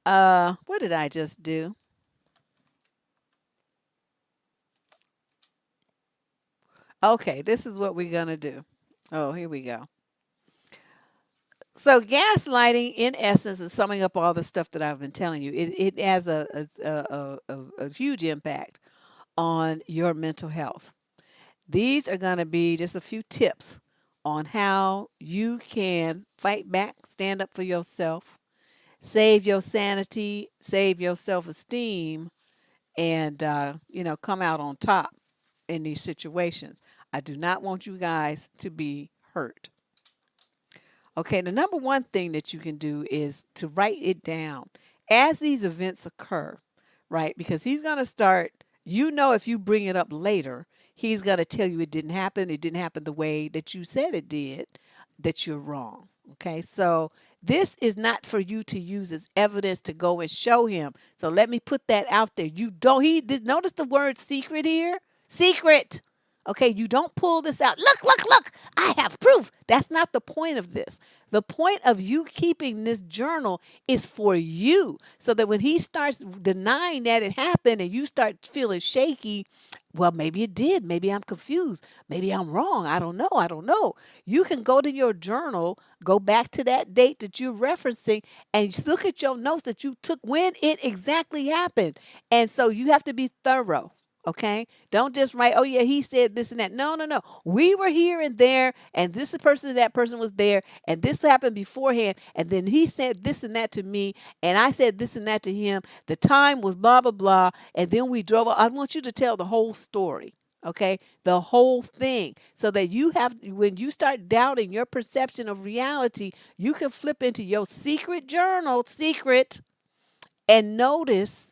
Speaker 1: What did I just do? Okay, this is what we're gonna do. Oh, here we go. So gaslighting, in essence, is summing up all the stuff that I've been telling you. It has a huge impact on your mental health. These are going to be just a few tips on how you can fight back, stand up for yourself, save your sanity, save your self-esteem, and come out on top in these situations. I do not want you guys to be hurt. Okay, the number one thing that you can do is to write it down as these events occur, right? Because he's going to start, if you bring it up later, he's going to tell you it didn't happen the way that you said it did, that you're wrong. Okay, so this is not for you to use as evidence to go and show him. So let me put that out there. You don't, notice the word secret here? Secret. Okay, you don't pull this out. Look, I have proof. That's not the point of this. The point of you keeping this journal is for you, so that when he starts denying that it happened and you start feeling shaky, well, maybe it did. Maybe I'm confused. Maybe I'm wrong. I don't know. I don't know. You can go to your journal, go back to that date that you're referencing, and just look at your notes that you took when it exactly happened. And so you have to be thorough. Okay, don't just write, "Oh yeah, he said this and that." No, no, no. We were here and there, and this person and that person was there, and this happened beforehand, and then he said this and that to me, and I said this and that to him. The time was blah blah blah, and then we drove. I want you to tell the whole story. Okay, the whole thing, so that when you start doubting your perception of reality, you can flip into your secret journal, and notice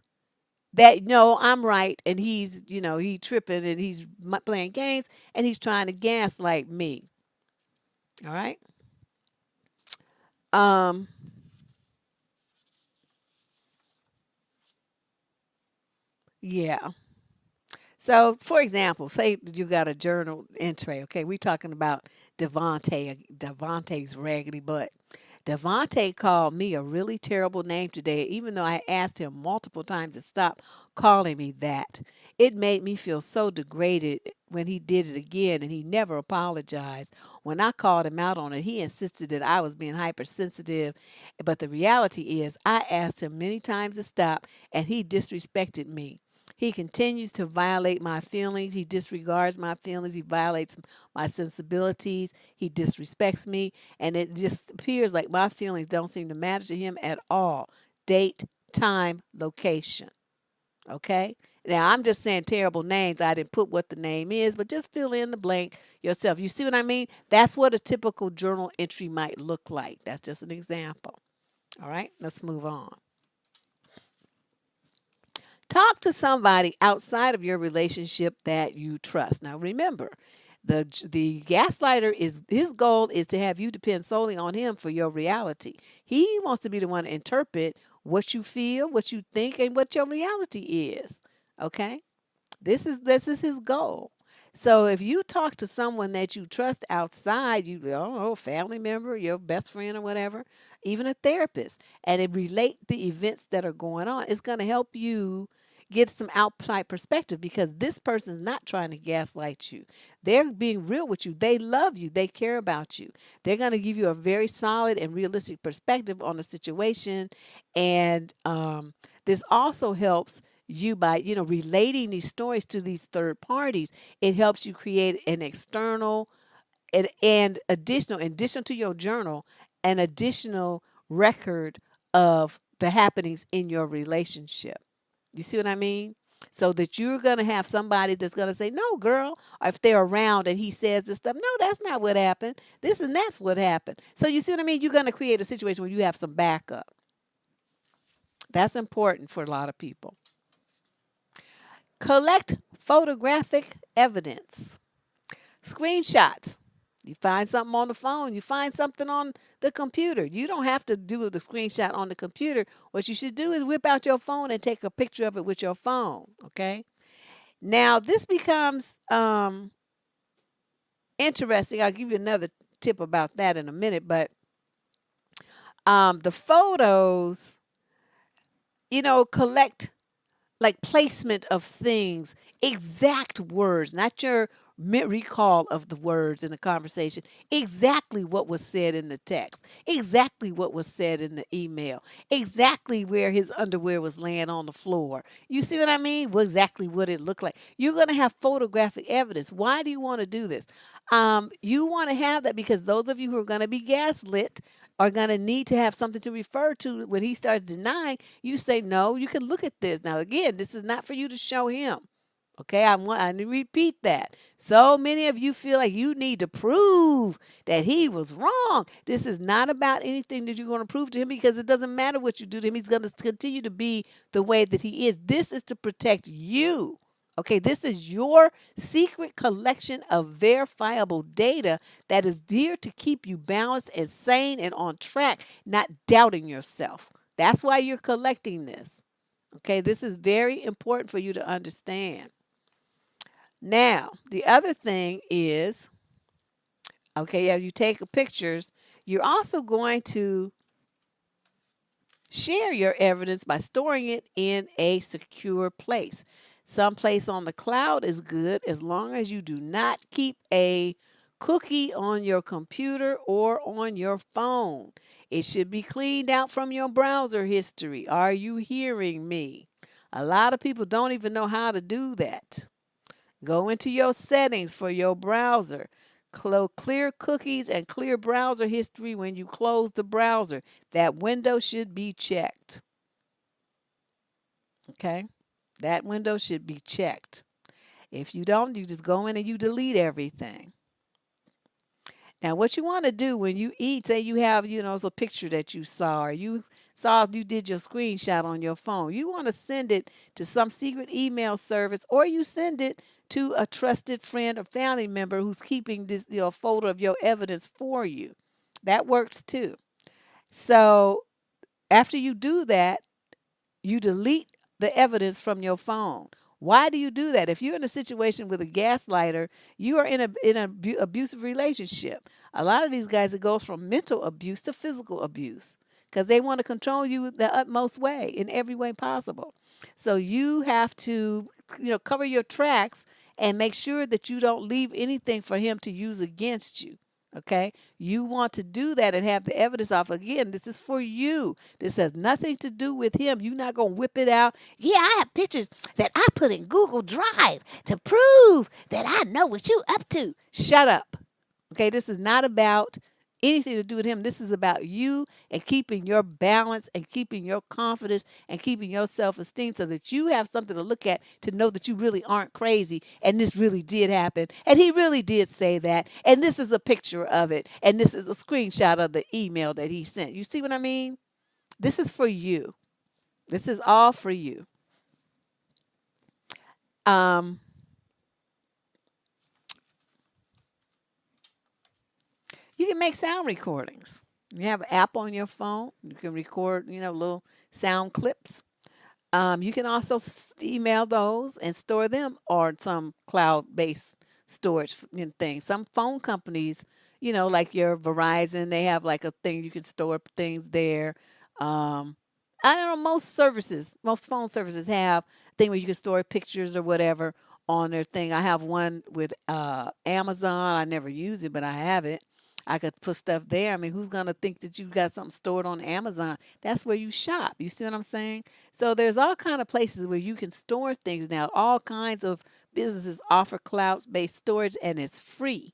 Speaker 1: that, no, I'm right, and he's, he tripping, and he's playing games, and he's trying to gaslight me. All right. Um. Yeah. So, for example, say you got a journal entry. Okay, we talking about Devontae's raggedy butt. Devontae called me a really terrible name today, even though I asked him multiple times to stop calling me that. It made me feel so degraded when he did it again, and he never apologized. When I called him out on it, he insisted that I was being hypersensitive. But the reality is, I asked him many times to stop, and he disrespected me. He continues to violate my feelings. He disregards my feelings. He violates my sensibilities. He disrespects me. And it just appears like my feelings don't seem to matter to him at all. Date, time, location. Okay? Now, I'm just saying terrible names. I didn't put what the name is, but just fill in the blank yourself. You see what I mean? That's what a typical journal entry might look like. That's just an example. All right? Let's move on. Talk to somebody outside of your relationship that you trust. Now remember, the gaslighter, is his goal is to have you depend solely on him for your reality. He wants to be the one to interpret what you feel, what you think, and what your reality is. Okay? This is his goal. So if you talk to someone that you trust outside, I don't know, a family member, your best friend or whatever, even a therapist, and it relate the events that are going on, it's going to help you get some outside perspective, because this person's not trying to gaslight you. They're being real with you. They love you. They care about you. They're going to give you a very solid and realistic perspective on the situation. And this also helps you by, relating these stories to these third parties. It helps you create an external and additional to your journal, an additional record of the happenings in your relationship. You see what I mean? So that you're going to have somebody that's going to say, no, girl, or if they're around and he says this stuff, no, that's not what happened. This and that's what happened. So you see what I mean? You're going to create a situation where you have some backup. That's important for a lot of people. Collect photographic evidence. Screenshots. You find something on the phone, you find something on the computer. You don't have to do the screenshot on the computer. What you should do is whip out your phone and take a picture of it with your phone, okay? Now, this becomes interesting. I'll give you another tip about that in a minute, but the photos, collect like placement of things, exact words, not your recall of the words in the conversation, exactly what was said in the text, exactly what was said in the email, exactly where his underwear was laying on the floor. You see what I mean? Well, exactly what it looked like. You're going to have photographic evidence. Why do you want to do this? You want to have that because those of you who are going to be gaslit are going to need to have something to refer to when he starts denying. You say, no, you can look at this. Now, again, this is not for you to show him. Okay, I need to repeat that. So many of you feel like you need to prove that he was wrong. This is not about anything that you're going to prove to him, because it doesn't matter what you do to him. He's going to continue to be the way that he is. This is to protect you. Okay, this is your secret collection of verifiable data that is dear to keep you balanced and sane and on track, not doubting yourself. That's why you're collecting this. Okay, this is very important for you to understand. Now, the other thing is, okay, yeah, you take pictures, you're also going to share your evidence by storing it in a secure place. Someplace on the cloud is good as long as you do not keep a cookie on your computer or on your phone. It should be cleaned out from your browser history. Are you hearing me? A lot of people don't even know how to do that. Go into your settings for your browser. Clear cookies and clear browser history when you close the browser. That window should be checked. Okay? That window should be checked. If you don't, you just go in and you delete everything. Now, what you want to do when you eat, say you have, it's a picture that you saw, or you did your screenshot on your phone. You want to send it to some secret email service, or you send it to a trusted friend or family member who's keeping this photo of your evidence for you. That works too. So after you do that, you delete the evidence from your phone. Why do you do that? If you're in a situation with a gaslighter, you are in an abusive relationship. A lot of these guys, it goes from mental abuse to physical abuse because they want to control you the utmost way, in every way possible. So you have to, cover your tracks and make sure that you don't leave anything for him to use against you. Okay, you want to do that and have the evidence off. Again, this is for you. This has nothing to do with him. You're not going to whip it out. Yeah, I have pictures that I put in Google Drive to prove that I know what you up to. Shut up. Okay, this is not about anything to do with him. This is about you and keeping your balance and keeping your confidence and keeping your self-esteem so that you have something to look at to know that you really aren't crazy and this really did happen and he really did say that and this is a picture of it and this is a screenshot of the email that he sent. You see what I mean? This is for you. This is all for you. You can make sound recordings. You have an app on your phone. You can record, little sound clips. You can also email those and store them on some cloud-based storage things. Some phone companies, like your Verizon, they have like a thing you can store things there. I don't know, most phone services have thing where you can store pictures or whatever on their thing. I have one with Amazon. I never use it, but I have it. I could put stuff there. I mean, who's gonna think that you got something stored on Amazon? That's where you shop. You see what I'm saying? So there's all kind of places where you can store things now. All kinds of businesses offer cloud-based storage, and it's free.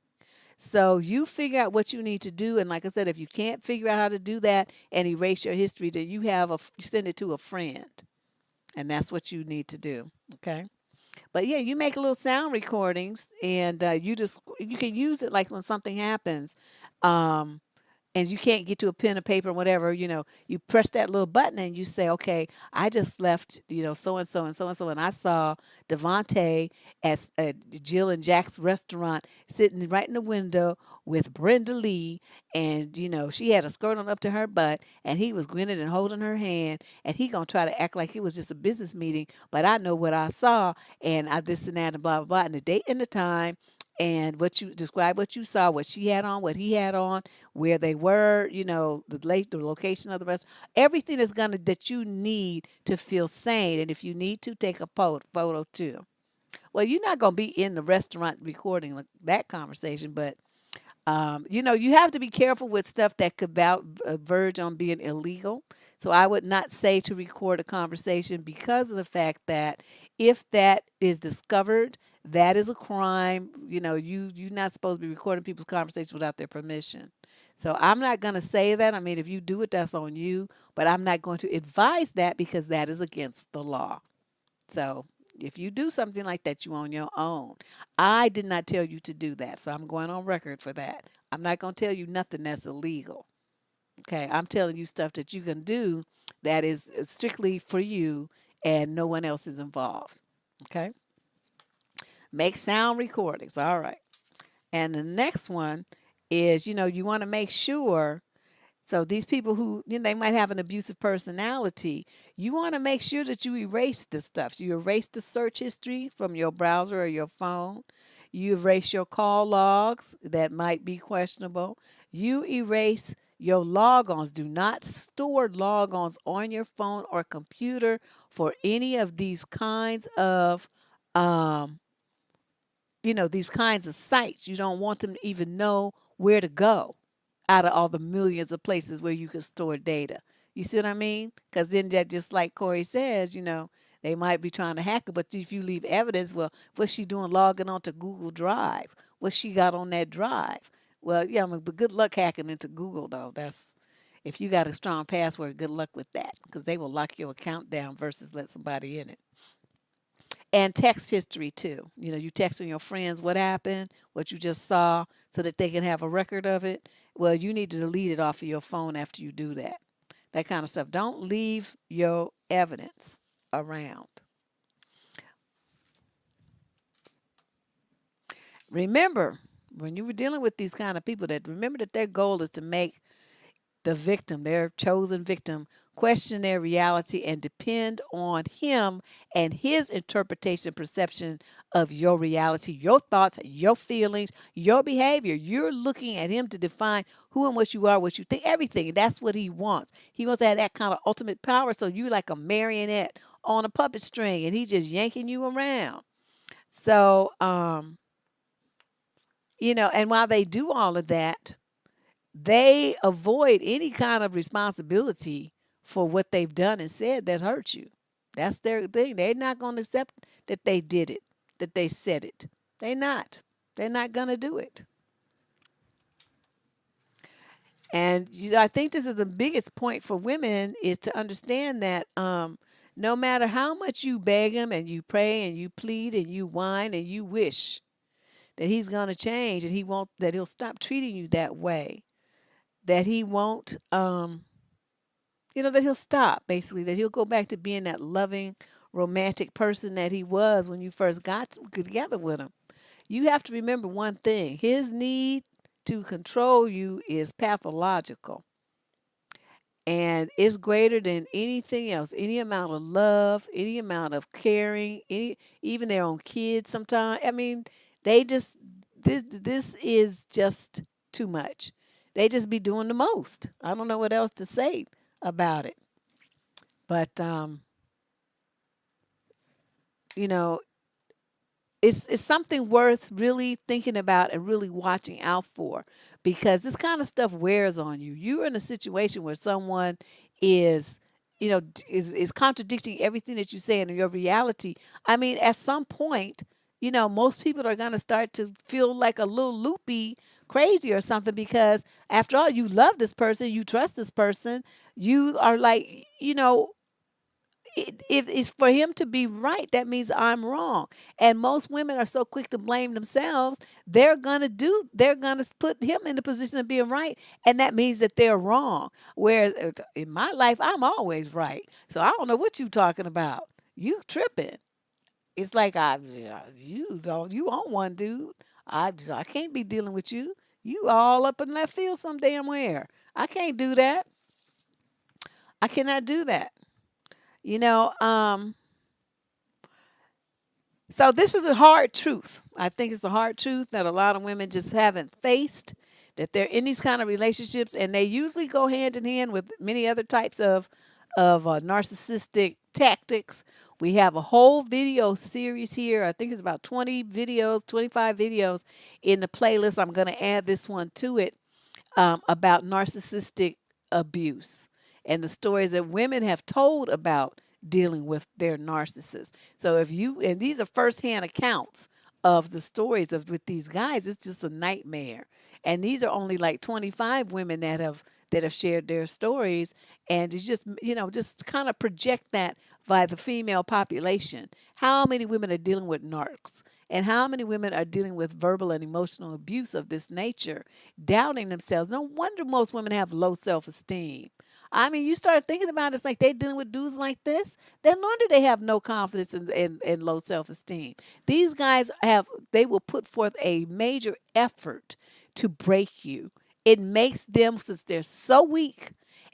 Speaker 1: So you figure out what you need to do, and like I said, if you can't figure out how to do that and erase your history, then you send it to a friend, and that's what you need to do. Okay. But yeah, you make little sound recordings, and you can use it like when something happens. Um, and you can't get to a pen or paper or whatever, you press that little button and you say, okay, I just left, so and so and so and so, and I saw Devontae at Jill and Jack's restaurant sitting right in the window with Brenda Lee, and she had a skirt on up to her butt, and he was grinning and holding her hand, and he gonna try to act like it was just a business meeting, but I know what I saw, and I this and that and blah blah blah, and the date and the time. And what you describe, what you saw, what she had on, what he had on, where they were, the location of the rest, everything is gonna that you need to feel sane. And if you need to, take a photo too. Well, you're not gonna be in the restaurant recording like that conversation, but you have to be careful with stuff that could verge on being illegal. So I would not say to record a conversation because of the fact that if that is discovered, that is a crime. You're not supposed to be recording people's conversations without their permission. So I'm not going to say that. I mean, if you do it, that's on you. But I'm not going to advise that because that is against the law. So if you do something like that, you on your own. I did not tell you to do that. So I'm going on record for that. I'm not going to tell you nothing that's illegal. Okay. I'm telling you stuff that you can do that is strictly for you and no one else is involved. Okay. Make sound recordings. All right. And the next one is, you want to make sure. So these people who, they might have an abusive personality, you want to make sure that you erase this stuff. So you erase the search history from your browser or your phone. You erase your call logs that might be questionable. You erase your logons. Do not store logons on your phone or computer for any of these kinds of um, these kinds of sites. You don't want them to even know where to go out of all the millions of places where you can store data. You see what I mean? Because then that, just like Corey says, they might be trying to hack it, but if you leave evidence, well, what's she doing logging onto Google Drive? What she got on that drive? Well, yeah, but good luck hacking into Google, though. If you got a strong password, good luck with that, because they will lock your account down versus let somebody in it. And text history too. You texting your friends what happened, what you just saw, so that they can have a record of it. Well, you need to delete it off of your phone after you do that. That kind of stuff. Don't leave your evidence around. Remember, when you were dealing with these kind of people, that remember that their goal is to make the victim, their chosen victim, question their reality and depend on him and his interpretation, perception of your reality, your thoughts, your feelings, your behavior. You're looking at him to define who and what you are, what you think, everything. That's what he wants. He wants to have that kind of ultimate power. So you're like a marionette on a puppet string and he's just yanking you around. So, and while they do all of that, they avoid any kind of responsibility for what they've done and said that hurt you. That's their thing. They're not going to accept that they did it, that they said it. They're not. They're not going to do it. And I think this is the biggest point for women is to understand that no matter how much you beg him and you pray and you plead and you whine and you wish that he's going to change and that he'll stop treating you that way, that he won't, that he'll stop, basically, that he'll go back to being that loving, romantic person that he was when you first got together with him. You have to remember one thing: his need to control you is pathological. And it's greater than anything else, any amount of love, any amount of caring, even their own kids sometimes. I mean, they just, this is just too much. They just be doing the most. I don't know what else to say about it. But you know, it's something worth really thinking about and really watching out for, because this kind of stuff wears on you. You're in a situation where someone is, is contradicting everything that you say in your reality. I mean, at some point, most people are going to start to feel like a little loopy, crazy or something, because after all, you love this person, you trust this person, you are like, if it's for him to be right, that means I'm wrong. And most women are so quick to blame themselves, they're gonna put him in the position of being right, and that means that they're wrong. Whereas in my life, I'm always right. So I don't know what you talking about. You tripping. It's like you on one, dude. I can't be dealing with you. You all up in left field some damn where. I can't do that. I cannot do that. You know, So this is a hard truth. I think it's a hard truth that a lot of women just haven't faced, that they're in these kind of relationships, and they usually go hand in hand with many other types of narcissistic tactics. We have a whole video series here. I think it's about 20 videos, 25 videos in the playlist. I'm going to add this one to it, about narcissistic abuse and the stories that women have told about dealing with their narcissists. So if you, and these are firsthand accounts of the stories of with these guys, it's just a nightmare. And these are only like 25 women that have shared their stories, and it's just, just kind of project that by the female population. How many women are dealing with narcs? And how many women are dealing with verbal and emotional abuse of this nature, doubting themselves? No wonder most women have low self esteem. I mean, you start thinking about it, it's like they're dealing with dudes like this. Then no wonder they have no confidence and low self esteem. These guys they will put forth a major effort to break you. It makes them, since they're so weak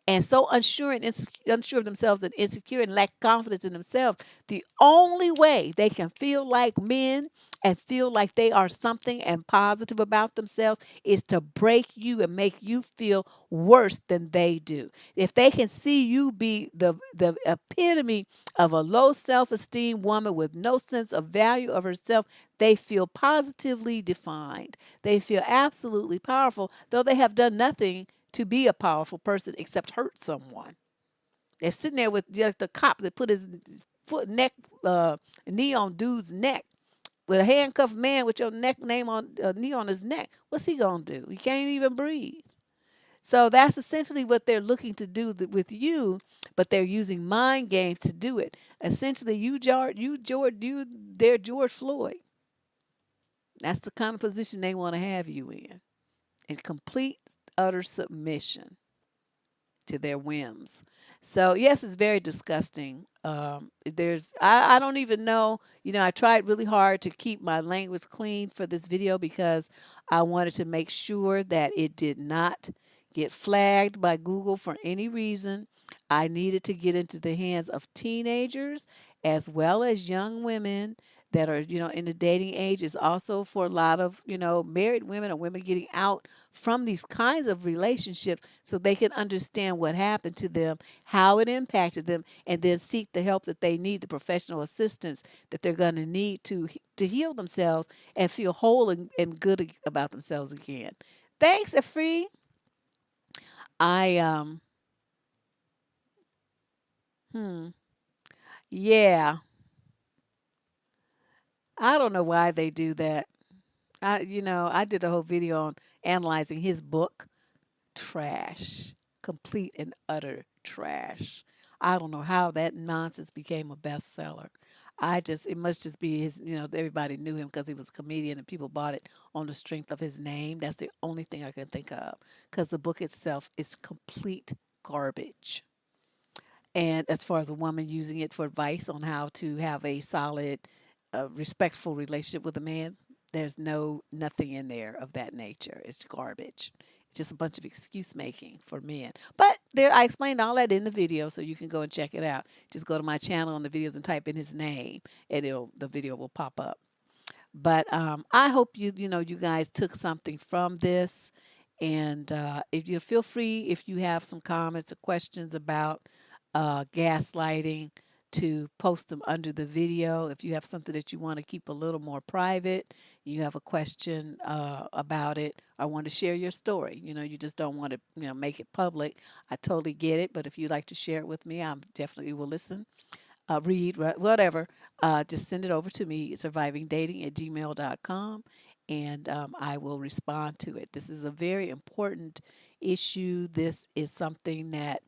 Speaker 1: and so unsure of themselves and insecure and lack confidence in themselves, the only way they can feel like men and feel like they are something and positive about themselves is to break you and make you feel worse than they do. If they can see you be the epitome of a low self-esteem woman with no sense of value of herself, they feel positively defined. They feel absolutely powerful, though they have done nothing to be a powerful person except hurt someone. They're sitting there with like the cop that put his foot neck knee on dude's neck, with a handcuffed man with your neck name on knee on his neck. What's he gonna do? He can't even breathe. So that's essentially what they're looking to do with you, but they're using mind games to do it. Essentially, they're George Floyd. That's the kind of position they want to have you in complete, utter submission to their whims. So yes, it's very disgusting. I don't even know. I tried really hard to keep my language clean for this video because I wanted to make sure that it did not get flagged by Google for any reason. I needed to get into the hands of teenagers as well as young women that are, in the dating age. Is also for a lot of, married women or women getting out from these kinds of relationships so they can understand what happened to them, how it impacted them, and then seek the help that they need, the professional assistance that they're going to need to heal themselves and feel whole and good about themselves again. Thanks, Afri. I hmm yeah, I don't know why they do that. I did a whole video on analyzing his book. Trash, complete and utter trash. I don't know how that nonsense became a bestseller. It must just be his, everybody knew him because he was a comedian and people bought it on the strength of his name. That's the only thing I can think of, because the book itself is complete garbage. And as far as a woman using it for advice on how to have a solid, respectful relationship with a man, there's nothing in there of that nature. It's garbage. It's just a bunch of excuse making for men. But there, I explained all that in the video, so you can go and check it out. Just go to my channel on the videos and type in his name, and the video will pop up. But I hope you guys took something from this. And if you feel free, if you have some comments or questions about gaslighting, to post them under the video. If you have something that you want to keep a little more private, you have a question about it, or want to share your story, you just don't want to, make it public. I totally get it, but if you'd like to share it with me, I definitely will listen, read, whatever. Just send it over to me, survivingdating@gmail.com, and I will respond to it. This is a very important issue. This is something that,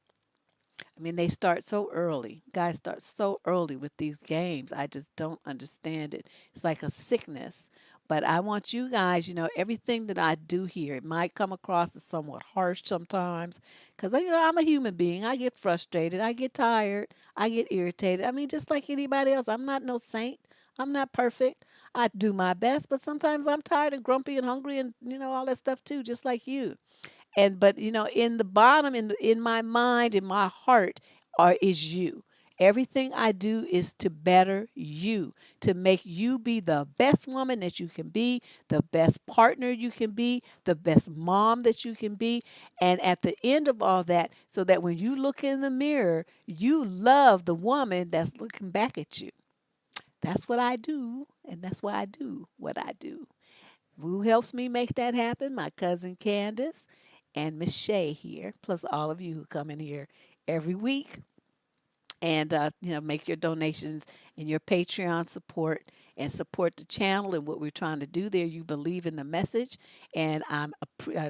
Speaker 1: they start so early. Guys start so early with these games. I just don't understand it. It's like a sickness. But I want you guys, everything that I do here, it might come across as somewhat harsh sometimes because, I'm a human being. I get frustrated. I get tired. I get irritated. Just like anybody else. I'm not no saint. I'm not perfect. I do my best, but sometimes I'm tired and grumpy and hungry and, all that stuff too, just like you. But in the bottom, in my mind, in my heart, is you. Everything I do is to better you, to make you be the best woman that you can be, the best partner you can be, the best mom that you can be. And at the end of all that, so that when you look in the mirror, you love the woman that's looking back at you. That's what I do, and that's why I do what I do. Who helps me make that happen? My cousin Candace and Miss Shay here, plus all of you who come in here every week and make your donations and your Patreon support and support the channel and what we're trying to do there. You believe in the message, and I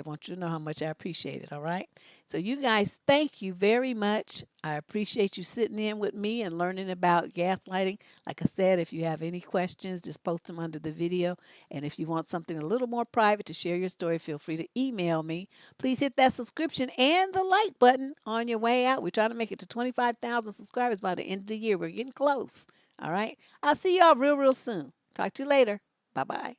Speaker 1: want you to know how much I appreciate it. All right, so you guys, thank you very much. I appreciate you sitting in with me and learning about gaslighting. Like I said, if you have any questions, just post them under the video. And if you want something a little more private to share your story, feel free to email me. Please hit that subscription and the like button on your way out. We're trying to make it to 25,000 subscribers by the end of the year. We're getting close. All right. I'll see y'all real soon. Talk to you later. Bye-bye.